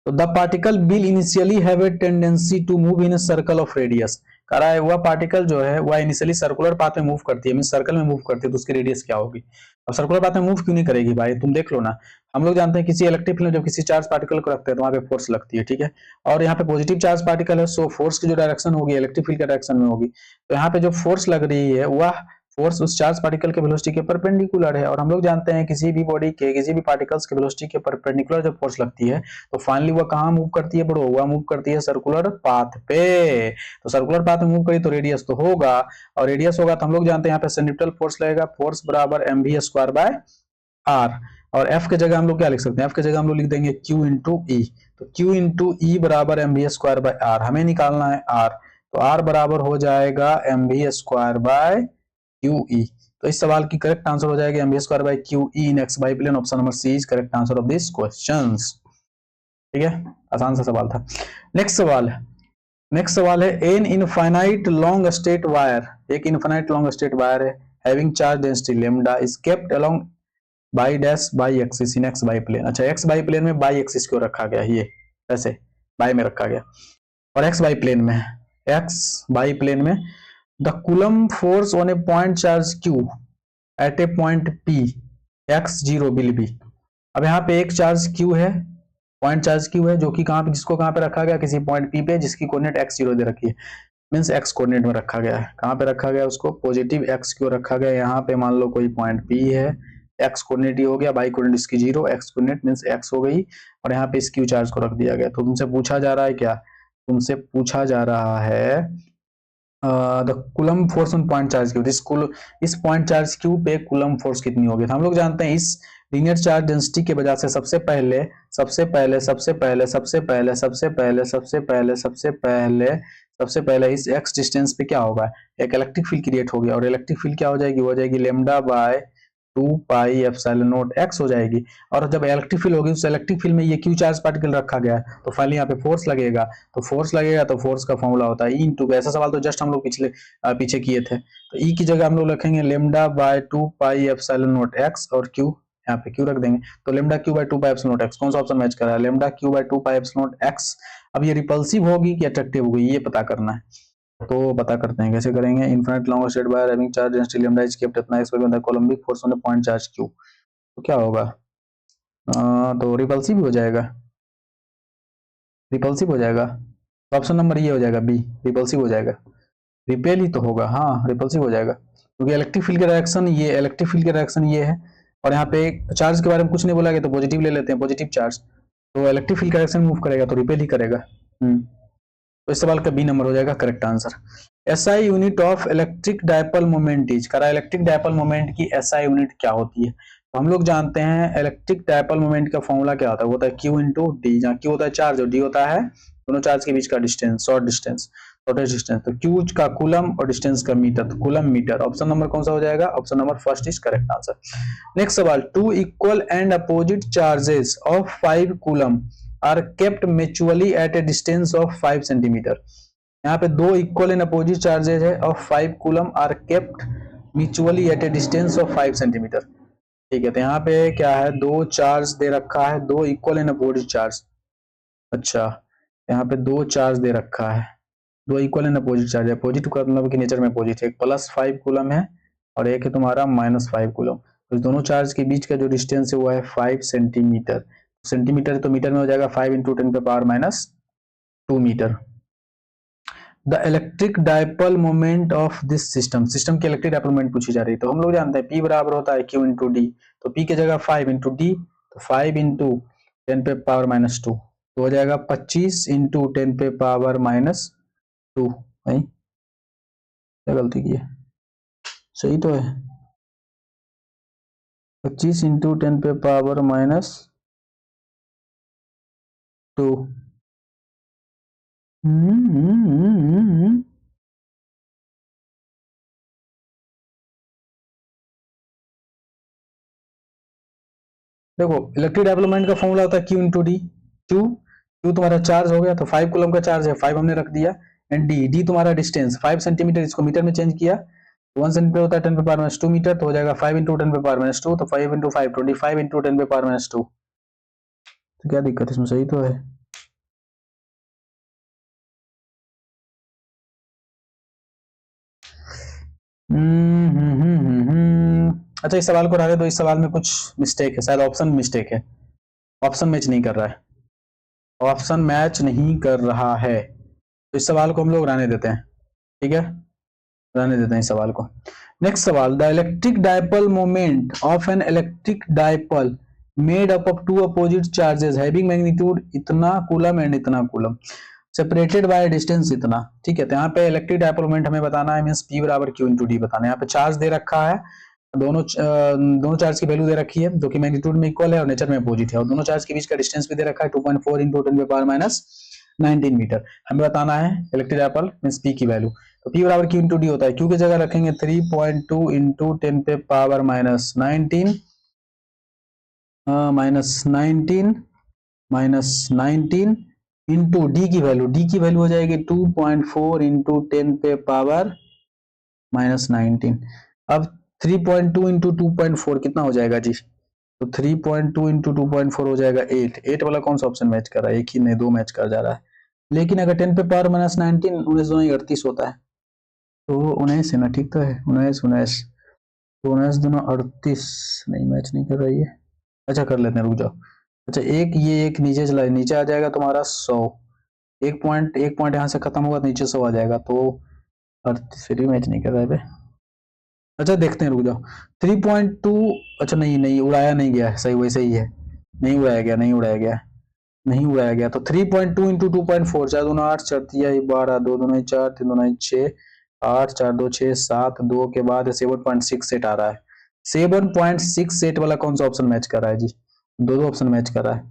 तो the particle will initially have a tendency to move in a circle of radius. कह रहा है वह पार्टिकल जो है वह इनिशियली सर्कुलर पाथ में मूव करती है, मींस सर्कल में मूव करती है, तो उसकी रेडियस क्या होगी? अब सर्कुलर पाथ में मूव क्यों नहीं करेगी भाई? तुम देख लो ना। हम लोग जानते हैं किसी इलेक्ट्रिक फील्ड में जब किसी चार्ज पार्टिकल को रखते हैं तो वहां पे फोर्स लगती है, ठीक है। और यहाँ पे पॉजिटिव चार्ज पार्टिकल है, सो फोर्स की जो डायरेक्शन होगी इलेक्ट्रिक फील्ड के डायरेक्शन में होगी। तो यहाँ पे जो फोर्स लग रही है वह फोर्स उस चार्ज पार्टिकल के वेलोसिटी के परपेंडिकुलर है, और हम लोग जानते हैं किसी भी बॉडी के किसी भी पार्टिकल्स के वेलोसिटी के परपेंडिकुलर जब फोर्स लगती है तो फाइनली वह कहां मूव करती है ब्रो? वह मूव करती है सर्कुलर पाथ पे। तो सर्कुलर पाथ में मूव करी तो रेडियस तो होगा, और रेडियस होगा तो हम लोग जानते हैं यहाँ पे सेंट्रिपेटल फोर्स लगेगा, फोर्स बराबर mv² बाय आर। और F के जगह हम लोग क्या लिख सकते हैं? F के जगह हम लोग लिख देंगे Q इंटू ई। तो Q इंटू ई बराबर mv² बाय आर, हमें निकालना है R। तो R बराबर हो जाएगा mv² बाय QE। तो इस सवाल की करेक्ट आंसर हो जाएगा mv² by QE in x y plane. Option number C is correct answer of this questions. ठीक है, आसान सा सवाल था। नेक्स्ट सवाल है an infinite long straight wire, एक इनफाइनाइट लॉन्ग स्ट्रेट वायर है having charge density lambda is kept along Y dash Y axis in X Y plane. अच्छा, एक्स बाई प्लेन में बाई एक्सिस क्यों रखा गया? ये ऐसे बाई में रखा गया, और एक्स बाई प्लेन में, एक्स बाई प्लेन में the Coulomb force on a point charge q at a point p x0 will be. अब यहाँ पे एक चार्ज q है, पॉइंट चार्ज q है, जो कि कहाँ पे, जिसको कहाँ पे रखा गया? किसी पॉइंट p पे, जिसकी कोऑर्डिनेट x0 दे रखी है, मींस x कोऑर्डिनेट में रखा गया है। कहाँ पे रखा गया? उसको पॉजिटिव x क्यों रखा गया? यहाँ पे मान लो कोई पॉइंट p है, x कोऑर्डिनेट हो गया, बाई कोऑर्डिनेट इसकी 0, x कोऑर्डिनेट मींस x हो गई, और यहाँ पे इस q चार्ज को रख दिया गया। तो तुमसे पूछा जा रहा है क्या? तुमसे पूछा जा रहा है the Coulomb force on point charge Q. इस पॉइंट चार्ज क्यू पे कूलम फोर्स कितनी होगी? तो हम लोग जानते हैं इस लीनियर चार्ज डेंसिटी के वजह से सबसे पहले सबसे पहले सबसे पहले सबसे पहले सबसे पहले सबसे पहले सबसे पहले सबसे पहले इस एक्स डिस्टेंस पे क्या होगा? एक इलेक्ट्रिक फील्ड क्रिएट होगी, और इलेक्ट्रिक फील्ड क्या हो जाएगी? हो जाएगी lambda by 2 pi epsilon naught x हो जाएगी। और जब इलेक्ट्रिक फील्ड होगी उस इलेक्ट्रिक फील्ड में ये क्यू चार्ज पार्टिकल रखा गया है, तो फाइनली यहाँ पे फोर्स लगेगा। तो फोर्स लगेगा तो फोर्स का फॉर्मूला होता है ई इंटू, ऐसा सवाल तो जस्ट हम लोग पीछे किए थे। तो ई की जगह हम लोग रखेंगे lambda by 2 pi epsilon naught X, और क्यू यहाँ पे क्यू रख देंगे। तो lambda Q by 2 pi epsilon naught X, कौन सा ऑप्शन मैच कर रहा है? Lambda Q by 2 pi epsilon naught X. अब ये रिपल्सिव होगी कि अट्रैक्टिव होगी ये पता करना है, तो पता करते हैं कैसे करेंगे। Infinite long straight wire having charge density lambda is kept इतना x by coulombic force on point charge q, तो क्या होगा? तो रिपल्सिव हो जाएगा, रिपल्सिव हो जाएगा। तो ऑप्शन नंबर ये हो जाएगा बी, रिपल्सिव हो जाएगा। रिपेल ही तो होगा, हाँ रिपल्सिव हो जाएगा, क्योंकि इलेक्ट्रिक फील्ड का डायरेक्शन ये, इलेक्ट्रिक फील्ड का डायरेक्शन ये है, और यहाँ पे चार्ज के बारे में कुछ नहीं बोला गया तो पॉजिटिव ले लेते हैं, पॉजिटिव चार्ज, तो इलेक्ट्रिक फील्ड का डायरेक्शन मूव करेगा तो रिपेल ही करेगा। तो इस सवाल का बी नंबर हो जाएगा correct answer. SI unit of electric dipole moment is, करा इलेक्ट्रिक डायपोल मोमेंट की एसआई यूनिट क्या होती है? तो हम लोग जानते हैं इलेक्ट्रिक डायपोल मोमेंट का फॉर्मूला क्या होता है? वो होता है क्यू इंटू डी, जहाँ क्यू होता है चार्ज और डी होता है दोनों चार्ज के बीच का डिस्टेंस, शॉर्टेस्ट डिस्टेंस। तो क्यू का कूलम और डिस्टेंस का मीटर, तो कूलम मीटर। ऑप्शन नंबर कौन सा हो जाएगा? Option number first is correct answer. Next सवाल, two equal and opposite charges of 5 coulomb are kept mutually at a distance of 5 centimetre. यहाँ पे दो इक्वल एंड अपोजिट चार्जेस है of 5 coulomb are kept mutually at a distance of 5 centimetre. ठीक है, तो यहाँ पे क्या है, दो चार्ज दे रखा है, दो इक्वल एंड अपोजिट चार्ज। अच्छा, यहाँ पे दो चार्ज दे रखा है, दो इक्वल एंड अपोजिट चार्ज है। अपोजिट का मतलब कि नेचर में अपोजिट है, एक +5 कूलम है और एक है तुम्हारा -5 कूलम। तो इस दोनों चार्ज के बीच का जो डिस्टेंस है वो है 5 सेंटीमीटर। सेंटीमीटर तो मीटर में हो जाएगा 5 × 10⁻² metre. The electric dipole moment of this system, system की इलेक्ट्रिक डायपोल मोमेंट पूछी जा रही है। तो हम लोग जानते हैं P बराबर होता है Q × D, तो P की जगह 5 × D, तो 5 × 10⁻², तो हो जाएगा 25 × 10⁻²। भाई क्या गलती की है? सही तो है, 25 × 10⁻²। देखो, इलेक्ट्रिक डेवलपमेंट का फॉर्मूला होता है Q × D। Q तुम्हारा चार्ज हो गया, तो 5 कूलम का चार्ज है, 5 हमने रख दिया, एंड D तुम्हारा डिस्टेंस 5 सेंटीमीटर, इसको मीटर में चेंज किया, 1 सेंटीमीटर होता है 10⁻² मीटर, तो हो जाएगा 5 × 10⁻², तो 5 × 5 25 × 10⁻²। तो क्या दिक्कत है इसमें? सही तो है। अच्छा, इस सवाल को रहने दो, इस सवाल में कुछ मिस्टेक है, शायद ऑप्शन मिस्टेक है, ऑप्शन मैच नहीं कर रहा है, ऑप्शन मैच नहीं कर रहा है, तो इस सवाल को हम लोग रहने देते हैं। ठीक है, रहने देते हैं इस सवाल को। नेक्स्ट सवाल, the electric dipole moment of an electric dipole made up of 2 opposite charges having magnitude इतना कूलम एंड इतना कूलम सेपरेटेड बाय डिस्टेंस इतना। ठीक है, तो यहाँ पे इलेक्ट्रिक डायपोल मोमेंट हमें बताना है, मींस P बराबर Q × D बताना है। यहाँ पे चार्ज दे रखा है, दोनों चार्ज की वैल्यू दे रखी है जो कि मैग्नीट्यूड में इक्वल है और नेचर में अपोजिट है, और दोनों चार्ज के बीच का डिस्टेंस भी दे रखा है 2.4 × 10⁻19 मीटर। हमें बताना है इलेक्ट्रिक डायपोल मींस P की वैल्यू। तो P बराबर Q × D होता है, Q की जगह रखेंगे 3.2 × 10⁻19 इंटू D की वैल्यू हो जाएगी 2.4 × 10⁻19। अब 3.2 × 2.4 कितना हो जाएगा जी? तो 3.2 × 2.4 हो जाएगा 8। 8 वाला कौन सा ऑप्शन मैच कर रहा है? एक ही नहीं, दो मैच कर जा रहा है। लेकिन अगर 10⁻19 19 होता है तो 19 है ना, ठीक तो है, 19 तो 19 दोनों 38 नहीं, मैच नहीं कर रही है। अच्छा कर लेते हैं, रुक जाओ। अच्छा, एक नीचे चला, नीचे आ जाएगा तुम्हारा 100, एक पॉइंट यहाँ से खत्म होगा तो नीचे 100 आ जाएगा, तो 38 फिर भी मैच नहीं कर रहा है। अच्छा देखते हैं, रुक जाओ। 3.2, अच्छा नहीं उड़ाया नहीं गया, सही वैसे ही है, नहीं उड़ाया गया। तो 3.2 × 2.4, 4 दूना 8, 4 तिया 12, 2 दूना 4, 3 दूना 6, 8, 4 2 6 7, 2 के बाद 7.68 आ रहा है। 7.68 वाला कौन सा ऑप्शन मैच कर रहा है जी? दो ऑप्शन मैच कर रहा है।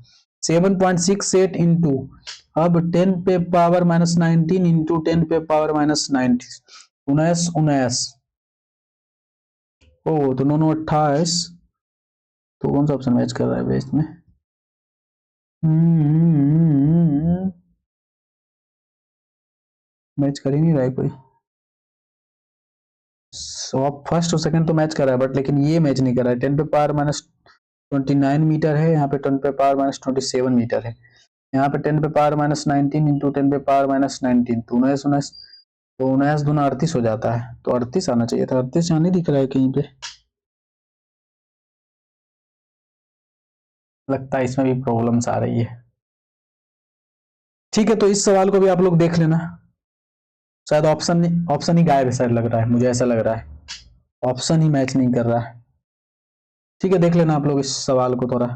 7.68 इंटू अब 10⁻⁻19 इंटू 10⁻⁻19, 19 ओ तो 9 28, तो कौन सा ऑप्शन मैच कर रहा है बेस्ट में? मैच कर ही नहीं रहा है कोई। अब फर्स्ट और सेकंड तो मैच कर रहा है, बट लेकिन ये मैच नहीं कर रहा है। 10⁻⁻29 मीटर है, यहाँ पे 10⁻⁻27 मीटर है, यहाँ पे 10⁻⁻19 इंटू 10⁻⁻19, तो 19 तो 19 दूना 38 हो जाता है, तो 38 आना चाहिए था। 38 यहाँ नहीं दिख रहा है कहीं पे, लगता है इसमें भी प्रॉब्लम्स आ रही है। ठीक है, तो इस सवाल को भी आप लोग देख लेना, शायद ऑप्शन ही गायब है, शायद लग रहा है, मुझे ऐसा लग रहा है ऑप्शन ही मैच नहीं कर रहा है। ठीक है, देख लेना आप लोग इस सवाल को थोड़ा,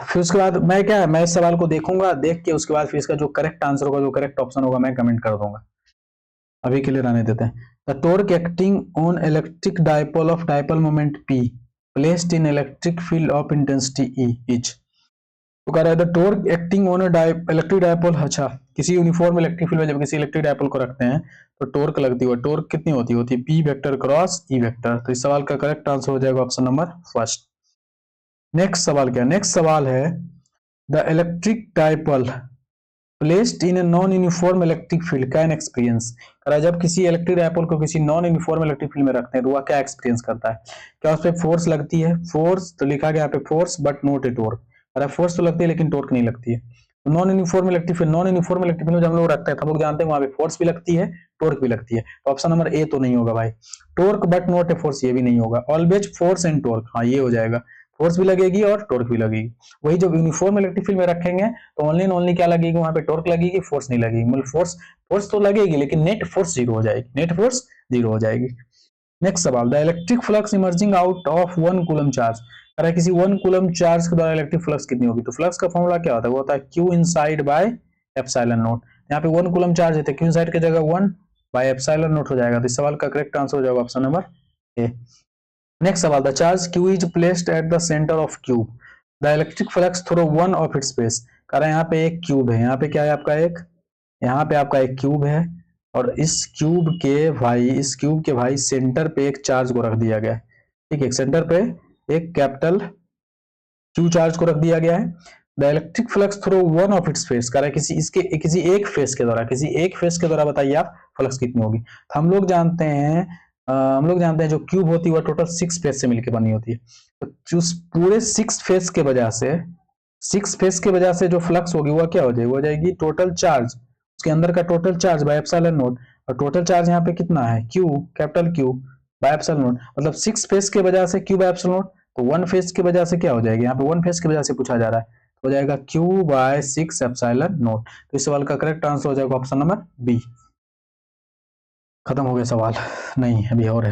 फिर उसके बाद मैं इस सवाल को देखूंगा, देख के उसके बाद फिर इसका जो करेक्ट आंसर होगा, जो करेक्ट ऑप्शन होगा, मैं कमेंट कर दूंगा। अभी के लिए रहने देते हैं। The torque acting on electric dipole of dipole moment P placed in electric field of intensity E is. तो कह रहा है the torque acting on a electric dipole. अच्छा, किसी यूनिफॉर्म इलेक्ट्रिक फील्ड में जब किसी इलेक्ट्रिक डायपोल को रखते हैं तो टॉर्क लगती है। टॉर्क कितनी होती है P vector cross E vector. तो इस सवाल का करेक्ट आंसर हो जाएगा ऑप्शन नंबर फर्स्ट। नेक्स्ट सवाल क्या, नेक्स्ट सवाल है the electric dipole placed in a non uniform electric field can experience. जब किसी इलेक्ट्रिक डायपोल को किसी नॉन यूनिफॉर्म इलेक्ट्रिक फील्ड में रखते हैं तो वह क्या एक्सपीरियंस करता है। क्या उस पर फोर्स लगती है, फोर्स तो लिखा गया यहाँ पे force but not a torque. अरे फोर्स तो लगती है लेकिन टॉर्क नहीं लगती है। तो non uniform electric field, non uniform electric field में जब हम लोग रखते हैं तो हम लोग जानते हैं वहां पे फोर्स भी लगती है टॉर्क भी लगती है। तो ऑप्शन नंबर ए तो नहीं होगा भाई। Torque but not a force ये भी नहीं होगा। ऑलवेज फोर्स एंड टॉर्क, हाँ ये हो जाएगा। फोर्स भी लगेगी और टॉर्क भी लगेगी। वही जब यूनिफॉर्म इलेक्ट्रिक फील्ड में रखेंगे तो ओनली एंड ओनली क्या लगेगी, वहां पे टॉर्क लगेगी, फोर्स नहीं लगेगी। मतलब फोर्स फोर्स तो लगेगी लेकिन नेट फोर्स जीरो हो जाएगी, नेट फोर्स जीरो हो जाएगी। नेक्स्ट सवाल the electric flux emerging out of 1 coulomb charge. अगर किसी 1 कूलम चार्ज के द्वारा इलेक्ट्रिक फ्लक्स कितनी होगी। तो फ्लक्स का फॉर्मूला क्या होता है, वो होता है Q inside by epsilon not. यहाँ पे 1 कूलम चार्ज है तो क्यू इनसाइड की जगह 1 बाय एप्सिलॉन नॉट हो जाएगा। तो इस सवाल का करेक्ट आंसर हो जाएगा ऑप्शन नंबर ए। नेक्स्ट सवाल the charge q is placed at the centre of cube the electric flux through one of its space. कह रहा है यहाँ पे एक क्यूब है, यहाँ पे क्या है आपका एक, यहाँ पे आपका एक क्यूब है और इस क्यूब के भाई सेंटर पे एक चार्ज को रख दिया गया है। ठीक है, सेंटर पे एक कैपिटल क्यू चार्ज को रख दिया गया है। The electric flux through one of its face, कह रहा है किसी एक फेस के द्वारा बताइए आप फ्लक्स कितनी होगी। तो हम लोग जानते हैं जो क्यूब होती है वह टोटल 6 फेस से मिलकर बनी होती है। तो उस पूरे 6 फेस के वजह से जो फ्लक्स होगी वह क्या हो जाएगी, वो हो जाएगी टोटल चार्ज, उसके अंदर का total charge by epsilon not. और टोटल चार्ज यहाँ पे कितना है, Q capital Q by epsilon not. मतलब 6 फेस के वजह से क्यू बाय एप्सिलॉन नॉट, तो 1 फेस की वजह से क्या हो जाएगी, यहाँ पे 1 फेस की वजह से पूछा जा रहा है, हो जाएगा क्यू बाय 6 एप्सिलॉन नॉट। तो इस सवाल का करेक्ट आंसर हो जाएगा ऑप्शन नंबर बी। खत्म हो गया सवाल, नहीं अभी और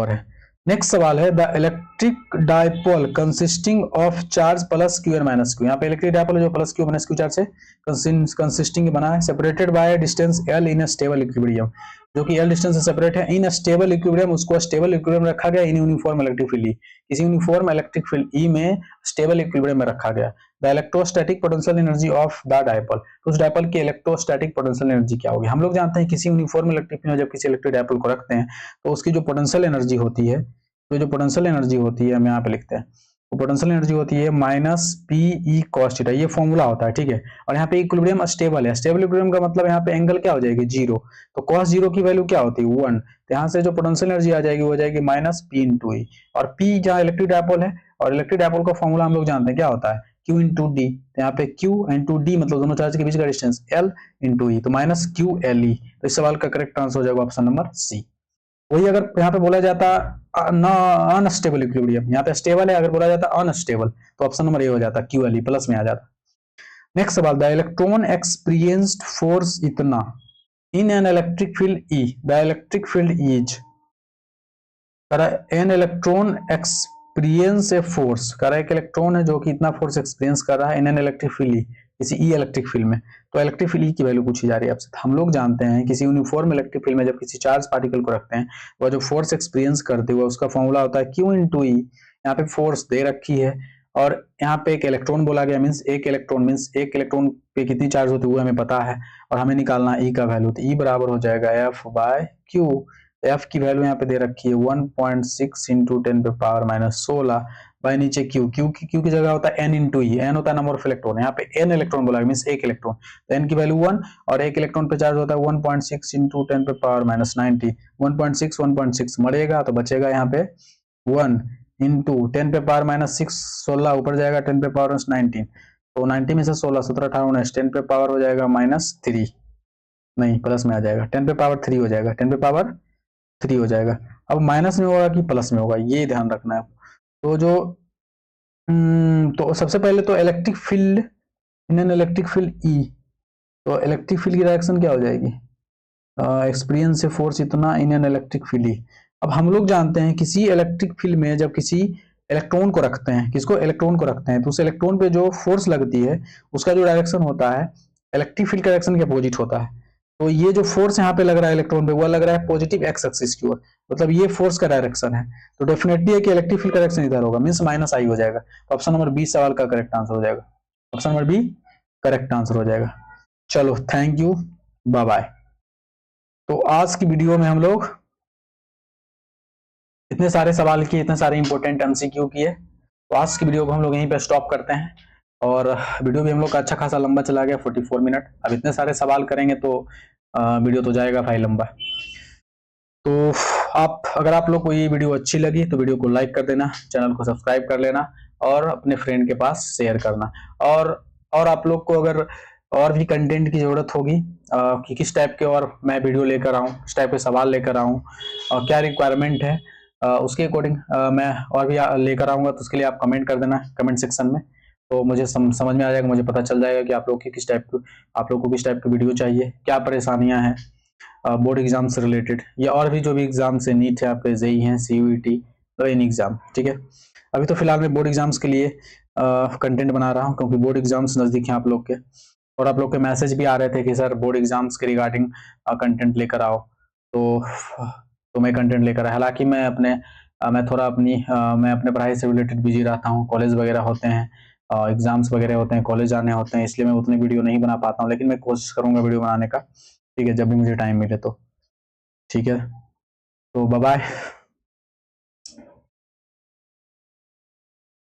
है। नेक्स्ट सवाल है the electric dipole consisting of charge plus Q and minus Q. यहाँ पे इलेक्ट्रिक डायपोल जो plus Q minus Q charge से कंसिस्टिंग बना है, separated by distance L in stable equilibrium, जो कि एल डिस्टेंस से सेपरेट है। इन स्टेबल इक्विलिब्रियम, उसको स्टेबल इक्विलिब्रियम रखा गया इन यूनिफॉर्म इलेक्ट्रिक फील्ड, किसी यूनिफॉर्म इलेक्ट्रिक फील्ड ई में स्टेबल इक्विलिब्रियम में रखा गया। The electrostatic potential energy of the dipole, तो उस डायपोल की इलेक्ट्रोस्टैटिक पोटेंशियल एनर्जी क्या होगी। हम लोग जानते हैं किसी यूनिफॉर्म इलेक्ट्रिक फील्ड में जब किसी इलेक्ट्रिक डायपोल को रखते हैं तो उसकी जो पोटेंशियल एनर्जी होती है, हम यहाँ पे लिखते हैं, वो पोटेंशियल एनर्जी होती है minus P E cos theta, ये फॉर्मूला होता है। ठीक है, और यहाँ पे इक्विलिब्रियम स्टेबल है, स्टेबल इक्विलिब्रियम का मतलब यहाँ पे एंगल क्या हो जाएगी, जीरो। तो कॉस जीरो की वैल्यू क्या होती है 1, तो यहाँ से जो पोटेंशियल एनर्जी आ जाएगी वो हो जाएगी माइनस पी इंटू ई। और पी जहाँ इलेक्ट्रिक डायपोल है, और इलेक्ट्रिक डायपोल का फॉर्मूला हम लोग जानते हैं क्या होता है, Q इंटू डी। तो यहाँ पे Q इंटू डी मतलब दोनों चार्ज के बीच का डिस्टेंस L इंटू ई, तो माइनस क्यू एल ई। तो इस सवाल का करेक्ट आंसर हो जाएगा ऑप्शन नंबर सी। वही अगर यहाँ पे बोला जाता अनस्टेबल इक्विलिब्रियम, यहाँ पे स्टेबल है, अगर बोला जाता अनस्टेबल तो ऑप्शन नंबर ए हो जाता, क्यू एल ई प्लस में आ जाता। नेक्स्ट सवाल द इलेक्ट्रॉन एक्सपीरियंस्ड फोर्स इतना in an electric field E the electric field is, an electron experience a force, कह रहा है एक इलेक्ट्रॉन है जो कि इतना फोर्स एक्सपीरियंस कर रहा है इन एन इलेक्ट्रिक फील्ड ई, किसी ई इलेक्ट्रिक फील्ड में। तो इलेक्ट्रिक फील्ड ई की वैल्यू पूछी जा रही है आपसे। हम लोग जानते हैं किसी यूनिफॉर्म इलेक्ट्रिक फील्ड में जब किसी चार्ज पार्टिकल को रखते हैं वह जो फोर्स एक्सपीरियंस करते हुए उसका फॉर्मूला होता है क्यू इंटू ई। यहाँ पे फोर्स दे रखी है और यहाँ पे एक इलेक्ट्रॉन बोला गया, मीन्स एक इलेक्ट्रॉन पे कितनी चार्ज होती है वो हमें पता है और हमें निकालना है ई का वैल्यू। तो ई बराबर हो जाएगा एफ बाय क्यू। एफ की वैल्यू यहाँ पे दे रखी है 1.6 इंटू 10 पे पावर माइनस 16 बाय नीचे क्यू की जगह होता है एन इंटू ई, एन होता है नंबर ऑफ इलेक्ट्रॉन, यहाँ पे एन इलेक्ट्रॉन बोला मींस एक इलेक्ट्रॉन, तो एन की वैल्यू 1 और एक इलेक्ट्रॉन पे चार्ज होता है 1.6 इंटू 10 पे पावर माइनस 90। 1.6 मरेगा तो बचेगा यहाँ पे 1 इंटू 10 पे पावर माइनस 6, 16 ऊपर जाएगा 10 पे पावर 19, तो 90 में से 16 17 18 19, 10 पे पावर हो जाएगा माइनस 3, नहीं प्लस में आ जाएगा, 10 पे पावर 3 हो जाएगा, 10 पे पावर 3 हो जाएगा। अब माइनस में होगा कि प्लस में होगा ये ध्यान रखना है। तो जो तो सबसे पहले तो electric field in an electric field ई, तो इलेक्ट्रिक फील्ड की डायरेक्शन क्या हो जाएगी, एक्सपीरियंस से फोर्स इतना इन एन इलेक्ट्रिक फील्ड ई। अब हम लोग जानते हैं किसी इलेक्ट्रिक फील्ड में जब किसी इलेक्ट्रॉन को रखते हैं, इलेक्ट्रॉन को रखते हैं तो उस इलेक्ट्रॉन पे जो फोर्स लगती है उसका जो डायरेक्शन होता है इलेक्ट्रिक फील्ड का डायरेक्शन के अपोजिट होता है। तो ये जो फोर्स यहाँ पे लग रहा है इलेक्ट्रॉन पे, वो लग रहा है पॉजिटिव एक्स एक्सिस की ओर, मतलब ये फोर्स का डायरेक्शन है। तो डेफिनेटली है कि इलेक्ट्रिक फील्ड का डायरेक्शन इधर होगा, मींस माइनस आई हो जाएगा। तो ऑप्शन नंबर बी सवाल का करेक्ट आंसर हो जाएगा। Option number B correct answer हो जाएगा। चलो थैंक यू, बाय बाय। तो आज की वीडियो में हम लोग इतने सारे सवाल किए, इतने सारे इंपॉर्टेंट एमसीक्यू किए। तो आज की वीडियो को हम लोग यहीं पे स्टॉप करते हैं। और वीडियो भी हम लोग का अच्छा खासा लंबा चला गया, 44 मिनट। अब इतने सारे सवाल करेंगे तो वीडियो तो जाएगा भाई लंबा। तो अगर आप लोग को ये वीडियो अच्छी लगी तो वीडियो को लाइक कर देना, चैनल को सब्सक्राइब कर लेना और अपने फ्रेंड के पास शेयर करना। और आप लोग को अगर और भी कंटेंट की जरूरत होगी कि किस टाइप के और मैं वीडियो लेकर आऊँ, किस टाइप के सवाल लेकर आऊँ और क्या रिक्वायरमेंट है, उसके अकॉर्डिंग मैं और भी लेकर आऊंगा। तो उसके लिए आप कमेंट कर देना कमेंट सेक्शन में, तो मुझे समझ में आ जाएगा, मुझे पता चल जाएगा कि आप लोग को किस टाइप की वीडियो चाहिए, क्या परेशानियां हैं बोर्ड एग्जाम से रिलेटेड, या और भी जो भी एग्जाम से, नीट है आपके, जेई है, सीयूईटी, तो एनी एग्जाम, ठीक है। अभी तो फिलहाल मैं बोर्ड एग्जाम्स के लिए कंटेंट बना रहा हूँ, क्योंकि बोर्ड एग्जाम्स नजदीक हैं आप लोग के, और आप लोग के मैसेज भी आ रहे थे कि सर बोर्ड एग्जाम्स के रिगार्डिंग कंटेंट लेकर आओ। तो मैं कंटेंट लेकर आया। हालांकि मैं थोड़ा मैं अपने पढ़ाई से रिलेटेड बिजी रहता हूँ, कॉलेज वगैरह होते हैं, एग्जाम्स वगैरह होते हैं, कॉलेज आने होते हैं, इसलिए मैं उतनी वीडियो नहीं बना पाता हूँ, लेकिन मैं कोशिश करूंगा वीडियो बनाने का, ठीक है, जब भी मुझे टाइम मिले तो। ठीक है, तो बाय बाय।